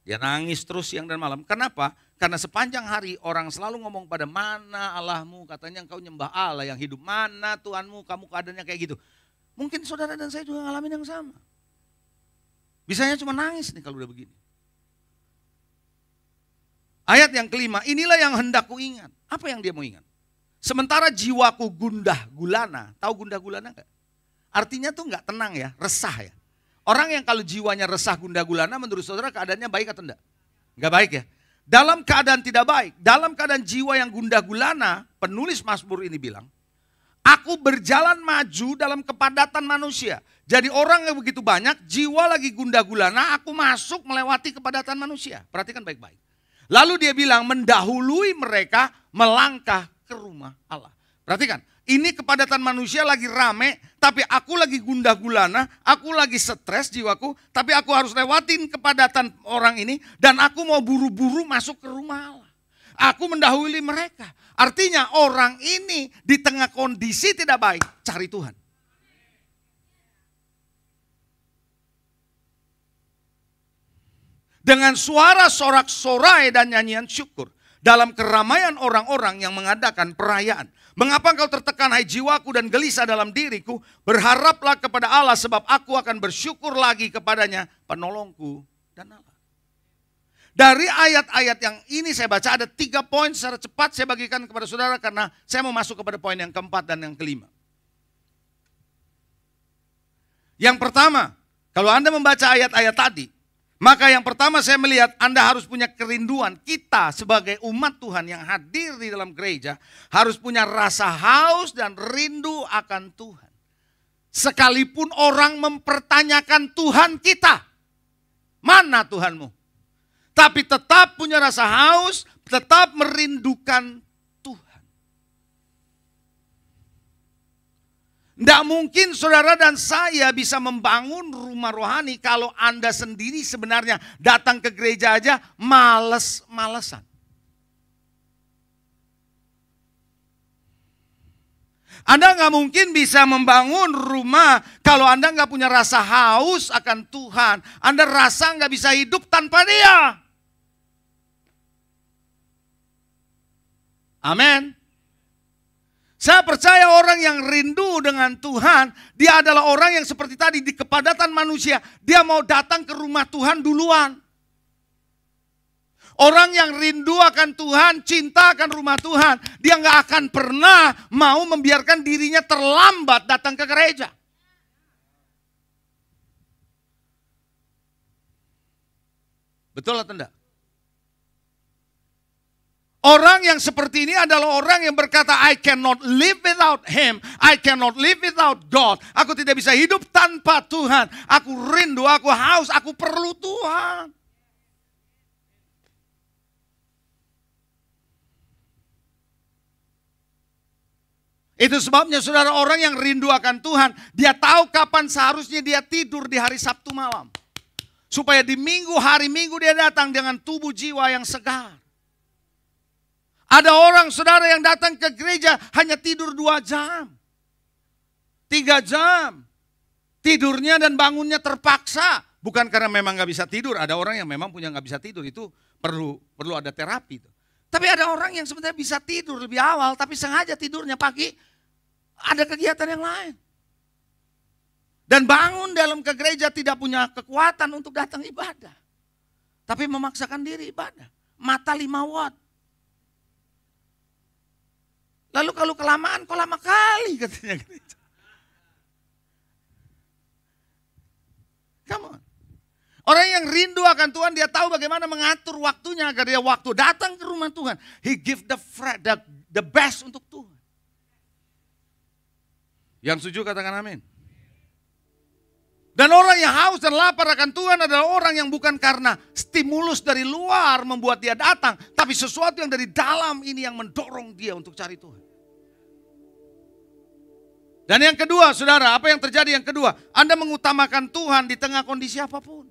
S1: Dia nangis terus siang dan malam. Kenapa? Karena sepanjang hari orang selalu ngomong pada mana Allahmu. Katanya engkau nyembah Allah yang hidup. Mana Tuhanmu, kamu keadaannya kayak gitu. Mungkin saudara dan saya juga ngalamin yang sama. Bisanya cuma nangis nih kalau udah begini. Ayat yang kelima, inilah yang hendak ku ingat. Apa yang dia mau ingat? Sementara jiwaku gundah gulana. Tahu gundah gulana enggak? Artinya tuh enggak tenang ya, resah ya. Orang yang kalau jiwanya resah gundah gulana menurut saudara keadaannya baik atau enggak? Enggak baik ya. Dalam keadaan tidak baik, dalam keadaan jiwa yang gundah gulana, penulis Mazmur ini bilang, aku berjalan maju dalam kepadatan manusia. Jadi orang yang begitu banyak, jiwa lagi gundah gulana, aku masuk melewati kepadatan manusia. Perhatikan baik-baik. Lalu dia bilang mendahului mereka melangkah ke rumah Allah. Perhatikan, ini kepadatan manusia lagi rame, tapi aku lagi gundah gulana, aku lagi stres jiwaku, tapi aku harus lewatin kepadatan orang ini, dan aku mau buru-buru masuk ke rumah Allah. Aku mendahului mereka. Artinya orang ini di tengah kondisi tidak baik, cari Tuhan. Dengan suara sorak-sorai dan nyanyian syukur. Dalam keramaian orang-orang yang mengadakan perayaan. Mengapa engkau tertekan hai jiwaku dan gelisah dalam diriku? Berharaplah kepada Allah sebab aku akan bersyukur lagi kepadanya penolongku dan Allah. Dari ayat-ayat yang ini saya baca ada 3 poin secara cepat saya bagikan kepada saudara karena saya mau masuk kepada poin yang keempat dan yang kelima. Yang pertama, kalau Anda membaca ayat-ayat tadi, maka yang pertama saya melihat Anda harus punya kerinduan. Kita sebagai umat Tuhan yang hadir di dalam gereja harus punya rasa haus dan rindu akan Tuhan. Sekalipun orang mempertanyakan Tuhan kita. Mana Tuhanmu? Tapi tetap punya rasa haus, tetap merindukan Tuhan. Tidak mungkin saudara dan saya bisa membangun rumah rohani kalau Anda sendiri sebenarnya datang ke gereja aja males-malesan. Anda nggak mungkin bisa membangun rumah kalau Anda nggak punya rasa haus akan Tuhan. Anda rasa nggak bisa hidup tanpa Dia. Amin. Saya percaya orang yang rindu dengan Tuhan, dia adalah orang yang seperti tadi di kepadatan manusia. Dia mau datang ke rumah Tuhan duluan. Orang yang rindu akan Tuhan, cinta akan rumah Tuhan, dia nggak akan pernah mau membiarkan dirinya terlambat datang ke gereja. Betul atau enggak? Orang yang seperti ini adalah orang yang berkata, I cannot live without Him. I cannot live without God. Aku tidak bisa hidup tanpa Tuhan. Aku rindu, aku haus, aku perlu Tuhan. Itu sebabnya saudara, orang yang rindu akan Tuhan, dia tahu kapan seharusnya dia tidur di hari Sabtu malam. Supaya di hari Minggu dia datang dengan tubuh jiwa yang segar. Ada orang saudara yang datang ke gereja hanya tidur 2 jam. 3 jam. Tidurnya dan bangunnya terpaksa. Bukan karena memang gak bisa tidur. Ada orang yang memang punya gak bisa tidur. Itu perlu ada terapi. Tapi ada orang yang sebenarnya bisa tidur lebih awal. Tapi sengaja tidurnya pagi. Ada kegiatan yang lain. Dan bangun dalam ke gereja tidak punya kekuatan untuk datang ibadah. Tapi memaksakan diri ibadah. Mata 5 watt. Lalu kalau kelamaan, kok lama kali katanya gereja. Come on. Orang yang rindu akan Tuhan, dia tahu bagaimana mengatur waktunya agar dia waktu datang ke rumah Tuhan. He give the best untuk Tuhan. Yang setuju katakan amin. Dan orang yang haus dan lapar akan Tuhan adalah orang yang bukan karena stimulus dari luar membuat dia datang. Tapi sesuatu yang dari dalam ini yang mendorong dia untuk cari Tuhan. Dan yang kedua saudara, apa yang terjadi yang kedua? Anda mengutamakan Tuhan di tengah kondisi apapun.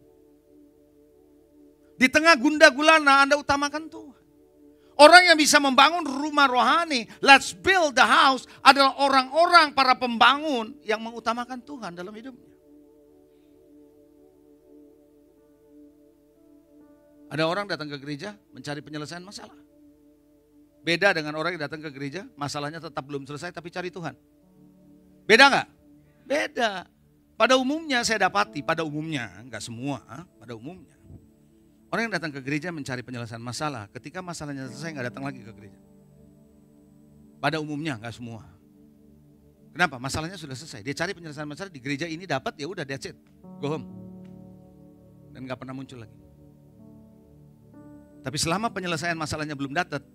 S1: Di tengah gundah gulana Anda utamakan Tuhan. Orang yang bisa membangun rumah rohani, let's build the house, adalah orang-orang para pembangun yang mengutamakan Tuhan dalam hidupnya. Ada orang datang ke gereja mencari penyelesaian masalah. Beda dengan orang yang datang ke gereja, masalahnya tetap belum selesai tapi cari Tuhan. Beda nggak? Beda. Pada umumnya saya dapati, pada umumnya, nggak semua, pada umumnya. Orang yang datang ke gereja mencari penyelesaian masalah, ketika masalahnya selesai nggak datang lagi ke gereja. Pada umumnya, nggak semua. Kenapa? Masalahnya sudah selesai. Dia cari penyelesaian masalah di gereja ini dapat, ya udah that's it, go home. Dan nggak pernah muncul lagi. Tapi selama penyelesaian masalahnya belum datang,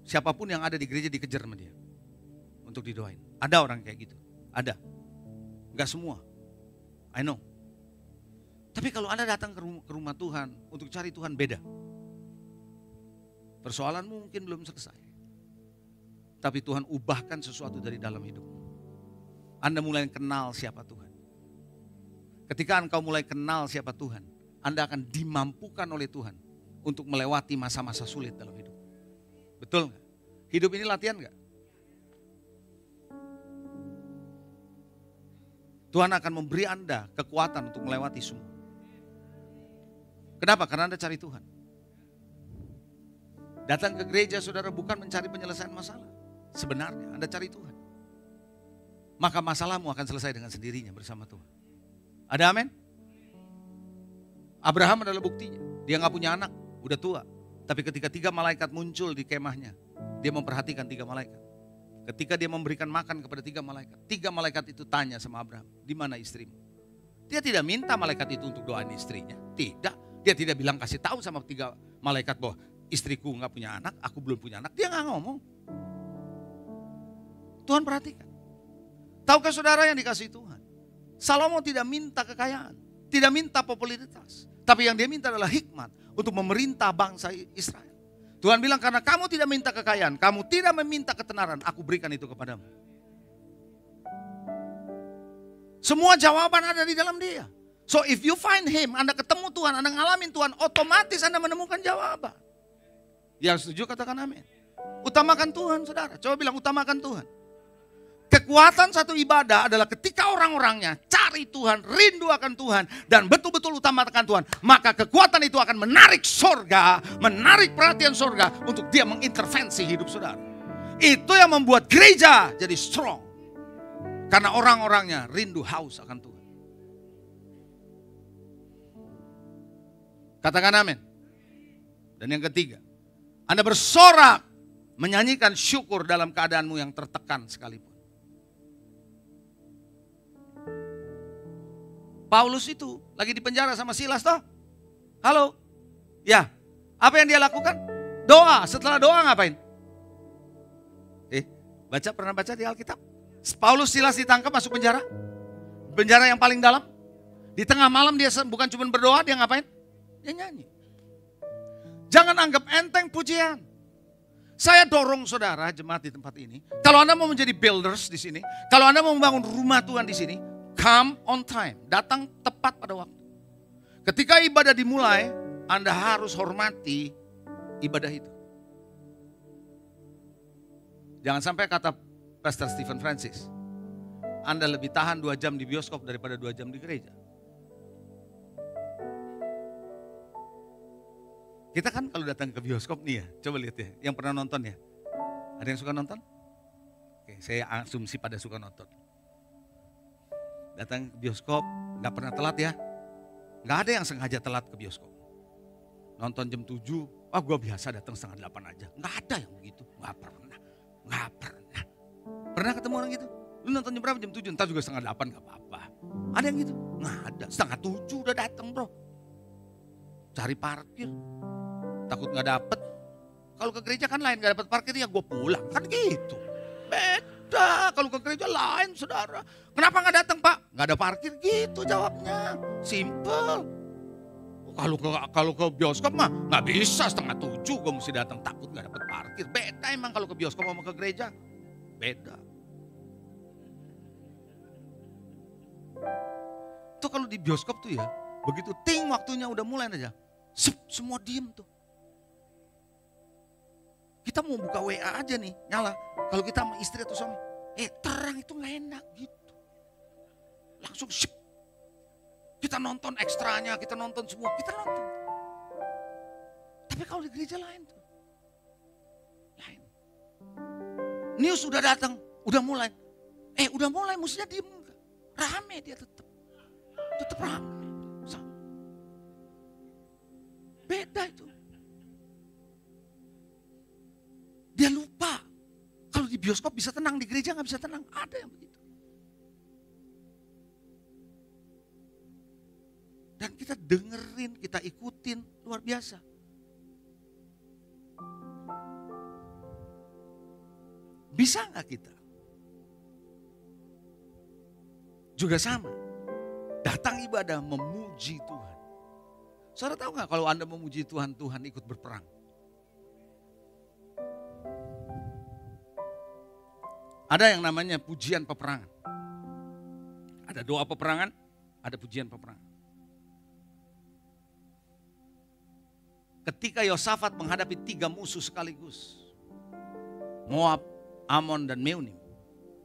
S1: siapapun yang ada di gereja dikejar sama dia untuk didoain. Ada orang kayak gitu. Ada. Enggak semua. I know. Tapi kalau Anda datang ke rumah Tuhan untuk cari Tuhan, beda. Persoalanmu mungkin belum selesai. Tapi Tuhan ubahkan sesuatu dari dalam hidupmu. Anda mulai kenal siapa Tuhan. Ketika engkau mulai kenal siapa Tuhan, Anda akan dimampukan oleh Tuhan untuk melewati masa-masa sulit dalam hidup. Betul nggak? Hidup ini latihan nggak? Tuhan akan memberi Anda kekuatan untuk melewati semua. Kenapa? Karena Anda cari Tuhan. Datang ke gereja saudara bukan mencari penyelesaian masalah. Sebenarnya Anda cari Tuhan. Maka masalahmu akan selesai dengan sendirinya bersama Tuhan. Ada amin? Abraham adalah buktinya. Dia gak punya anak, udah tua. Tapi ketika 3 malaikat muncul di kemahnya, dia memperhatikan 3 malaikat. Ketika dia memberikan makan kepada 3 malaikat, 3 malaikat itu tanya sama Abraham, di mana istrimu? Dia tidak minta malaikat itu untuk doain istrinya. Tidak, dia tidak bilang kasih tahu sama 3 malaikat bahwa istriku gak punya anak, aku belum punya anak. Dia gak ngomong. Tuhan perhatikan. Tahukah saudara yang dikasihi Tuhan? Salomo tidak minta kekayaan, tidak minta popularitas. Tapi yang dia minta adalah hikmat untuk memerintah bangsa Israel. Tuhan bilang karena kamu tidak minta kekayaan, kamu tidak meminta ketenaran, aku berikan itu kepadamu. Semua jawaban ada di dalam dia. So if you find him, Anda ketemu Tuhan, Anda ngalamin Tuhan, otomatis Anda menemukan jawaban. Yang setuju katakan amin. Utamakan Tuhan saudara, coba bilang utamakan Tuhan. Kekuatan satu ibadah adalah ketika orang-orangnya cari Tuhan, rindu akan Tuhan, dan betul-betul utamakan Tuhan. Maka kekuatan itu akan menarik sorga, menarik perhatian sorga untuk dia mengintervensi hidup saudara. Itu yang membuat gereja jadi strong. Karena orang-orangnya rindu haus akan Tuhan. Katakan amin. Dan yang ketiga, Anda bersorak menyanyikan syukur dalam keadaanmu yang tertekan sekalipun. Paulus itu lagi di penjara sama Silas toh? Halo? Ya, apa yang dia lakukan? Doa, setelah doa ngapain? Pernah baca di Alkitab? Paulus Silas ditangkap masuk penjara. Penjara yang paling dalam. Di tengah malam dia bukan cuma berdoa, dia ngapain? Dia nyanyi. Jangan anggap enteng pujian. Saya dorong saudara jemaat di tempat ini. Kalau Anda mau menjadi builders di sini, kalau Anda mau membangun rumah Tuhan di sini, come on time, datang tepat pada waktu. Ketika ibadah dimulai, Anda harus hormati ibadah itu. Jangan sampai kata Pastor Stephen Francis, Anda lebih tahan 2 jam di bioskop daripada 2 jam di gereja. Kita kan kalau datang ke bioskop nih ya, coba lihat ya, yang pernah nonton ya. Ada yang suka nonton? Oke, saya asumsi pada suka nonton. Datang ke bioskop, gak pernah telat ya. Gak ada yang sengaja telat ke bioskop. Nonton jam 7, gue biasa datang setengah 8 aja. Gak ada yang begitu, gak pernah. Pernah ketemu orang gitu? Lu nonton jam berapa? Jam 7, ntar juga setengah 8 gak apa-apa. Ada yang gitu? Gak ada, setengah 7 udah datang bro. Cari parkir. Takut gak dapet. Kalau ke gereja kan lain, gak dapet parkir ya gue pulang. Kan gitu. Beda, kalau ke gereja lain saudara. Kenapa gak datang pak? Gak ada parkir gitu jawabnya. Simple. Kalau ke bioskop mah gak bisa setengah 7 gue mesti datang. Takut gak dapet parkir. Beda emang kalau ke bioskop sama ke gereja. Beda. Tuh kalau di bioskop tuh ya, begitu ting waktunya udah mulai aja. Semua diem tuh. Kita mau buka WA aja nih, nyala. Kalau kita sama istri atau suami, terang itu gak enak gitu. Langsung sip. Kita nonton ekstranya, kita nonton semua, kita nonton. Tapi kalau di gereja lain tuh. Lain. News udah datang, udah mulai. Udah mulai, mestinya diem enggak. Rame dia tetap. Tetap rame. Beda itu. Dia lupa. Kalau di bioskop bisa tenang, di gereja gak bisa tenang. Ada yang begitu. Dan kita dengerin, kita ikutin, luar biasa. Bisa gak kita? Juga sama. Datang ibadah memuji Tuhan. Saudara tahu gak kalau Anda memuji Tuhan, Tuhan ikut berperang. Ada yang namanya pujian peperangan. Ada doa peperangan, ada pujian peperangan. Ketika Yosafat menghadapi 3 musuh sekaligus. Moab, Amon, dan Meunim.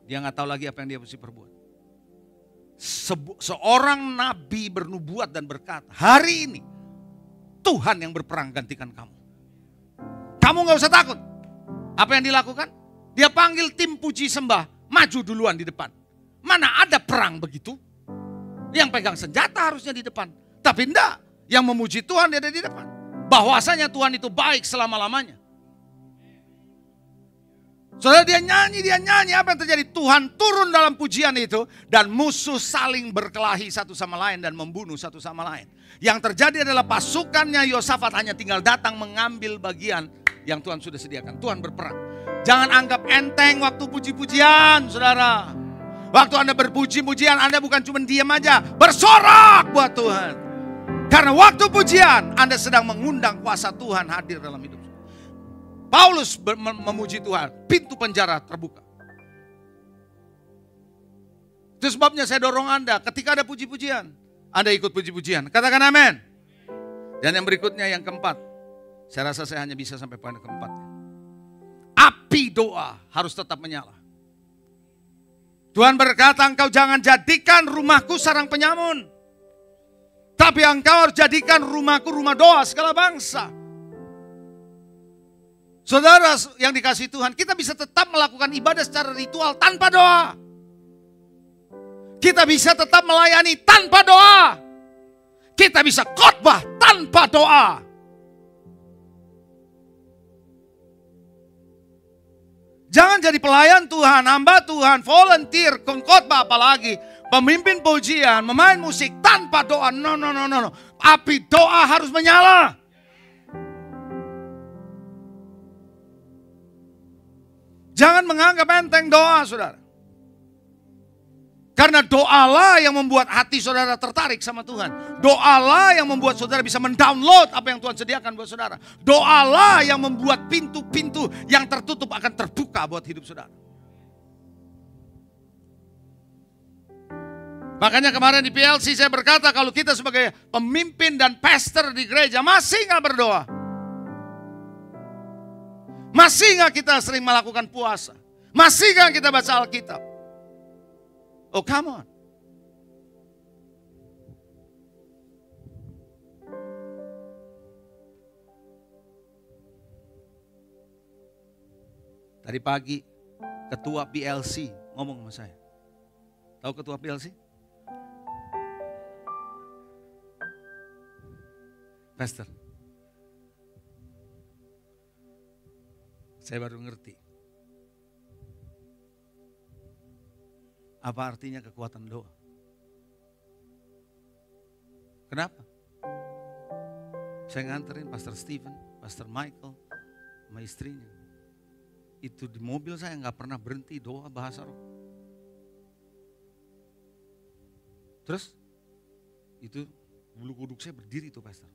S1: Dia gak tahu lagi apa yang dia mesti perbuat. Seorang nabi bernubuat dan berkata, hari ini Tuhan yang berperang gantikan kamu. Kamu gak usah takut. Apa yang dilakukan? Dia panggil tim puji sembah, maju duluan di depan. Mana ada perang begitu? Yang pegang senjata harusnya di depan. Tapi enggak, yang memuji Tuhan dia ada di depan. Bahwasanya Tuhan itu baik selama-lamanya. Saudara dia nyanyi, apa yang terjadi? Tuhan turun dalam pujian itu dan musuh saling berkelahi satu sama lain dan membunuh satu sama lain. Yang terjadi adalah pasukannya Yosafat hanya tinggal datang mengambil bagian yang Tuhan sudah sediakan. Tuhan berperang. Jangan anggap enteng waktu puji-pujian, saudara. Waktu Anda berpuji-pujian, Anda bukan cuma diam aja, bersorak buat Tuhan. Karena waktu pujian, Anda sedang mengundang kuasa Tuhan hadir dalam hidup. Paulus memuji Tuhan, pintu penjara terbuka. Itu sebabnya saya dorong Anda, ketika ada puji-pujian, Anda ikut puji-pujian. Katakan amin. Dan yang berikutnya, yang keempat. Saya rasa saya hanya bisa sampai poin keempat. Api doa harus tetap menyala. Tuhan berkata, engkau jangan jadikan rumahku sarang penyamun. Tapi engkau harus jadikan rumahku rumah doa segala bangsa. Saudara yang dikasihi Tuhan, kita bisa tetap melakukan ibadah secara ritual tanpa doa. Kita bisa tetap melayani tanpa doa. Kita bisa khotbah tanpa doa. Jangan jadi pelayan Tuhan, hamba Tuhan, volunteer, khotbah apalagi. Pemimpin pujian, memain musik tanpa doa. No. Api doa harus menyala. Jangan menganggap enteng doa, saudara. Karena doalah yang membuat hati saudara tertarik sama Tuhan. Doalah yang membuat saudara bisa mendownload apa yang Tuhan sediakan buat saudara. Doalah yang membuat pintu-pintu yang tertutup akan terbuka buat hidup saudara. Makanya kemarin di PLC saya berkata kalau kita sebagai pemimpin dan pastor di gereja masih gak berdoa. Masih gak kita sering melakukan puasa? Masih gak kita baca Alkitab? Oh come on. Tadi pagi ketua PLC ngomong sama saya. Tahu ketua PLC? Pastor, saya baru ngerti apa artinya kekuatan doa. Kenapa? Saya nganterin Pastor Stephen, Pastor Michael, sama istrinya. Itu di mobil saya nggak pernah berhenti doa bahasa roh. Terus itu bulu kuduk saya berdiri tuh Pastor.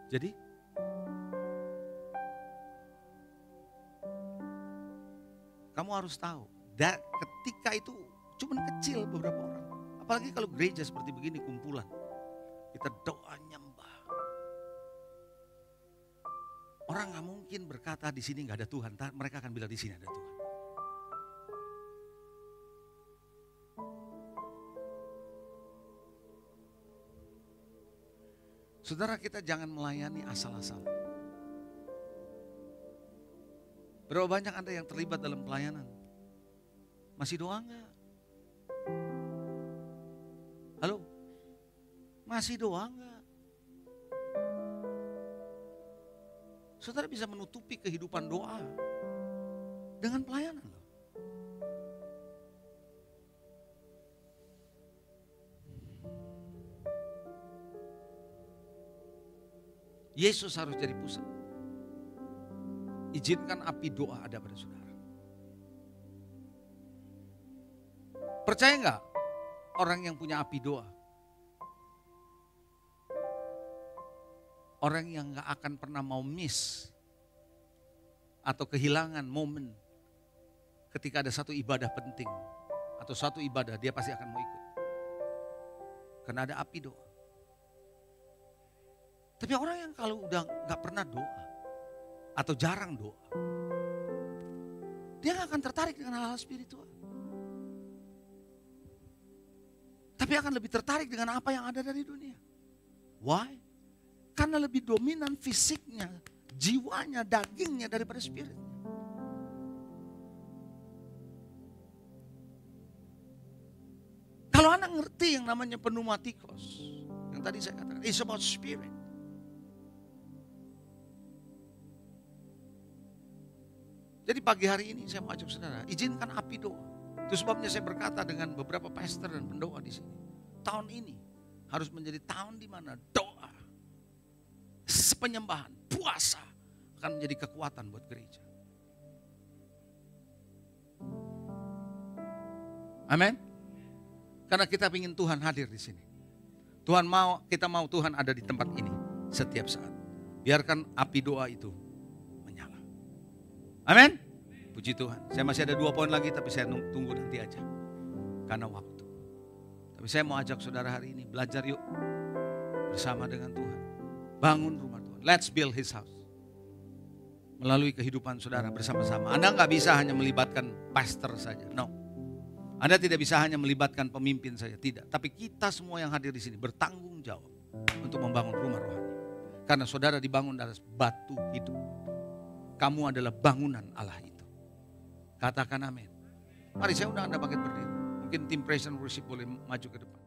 S1: Jadi kamu harus tahu, ketika itu cuma kecil beberapa orang. Apalagi kalau gereja seperti begini kumpulan. Kita doa nyembah. Orang gak mungkin berkata di sini gak ada Tuhan. Mereka akan bilang di sini ada Tuhan. Saudara, kita jangan melayani asal-asal. Berapa banyak Anda yang terlibat dalam pelayanan? Masih doa enggak? Halo? Masih doa enggak? Saudara bisa menutupi kehidupan doa dengan pelayanan loh. Yesus harus jadi pusat. Izinkan api doa ada pada saudara. Percaya enggak orang yang punya api doa? Orang yang enggak akan pernah mau miss atau kehilangan momen ketika ada satu ibadah penting atau satu ibadah dia pasti akan mau ikut. Karena ada api doa. Tapi orang yang kalau udah enggak pernah doa atau jarang doa, dia gak akan tertarik dengan hal-hal spiritual. Tapi akan lebih tertarik dengan apa yang ada dari dunia. Why? Karena lebih dominan fisiknya, jiwanya, dagingnya daripada spiritnya. Kalau anak ngerti yang namanya pneumatikos, yang tadi saya katakan, it's about spirit. Jadi pagi hari ini saya mau ajak saudara, izinkan api doa. Itu sebabnya saya berkata dengan beberapa pastor dan pendoa di sini. Tahun ini harus menjadi tahun di mana doa, penyembahan, puasa akan menjadi kekuatan buat gereja. Amin. Karena kita ingin Tuhan hadir di sini. Kita mau Tuhan ada di tempat ini setiap saat. Biarkan api doa itu menyala. Amin. Puji Tuhan. Saya masih ada 2 poin lagi tapi saya tunggu nanti aja. Karena waktu. Tapi saya mau ajak saudara hari ini belajar yuk. Bersama dengan Tuhan. Bangun rumah Tuhan. Let's build His house. Melalui kehidupan saudara bersama-sama. Anda gak bisa hanya melibatkan pastor saja. No. Anda tidak bisa hanya melibatkan pemimpin saja. Tidak. Tapi kita semua yang hadir di sini bertanggung jawab untuk membangun rumah rohani. Karena saudara dibangun dari batu hidup. Kamu adalah bangunan Allah itu. Katakan amin. Mari saya undang Anda bangkit berdiri. Mungkin tim praise and worship boleh maju ke depan.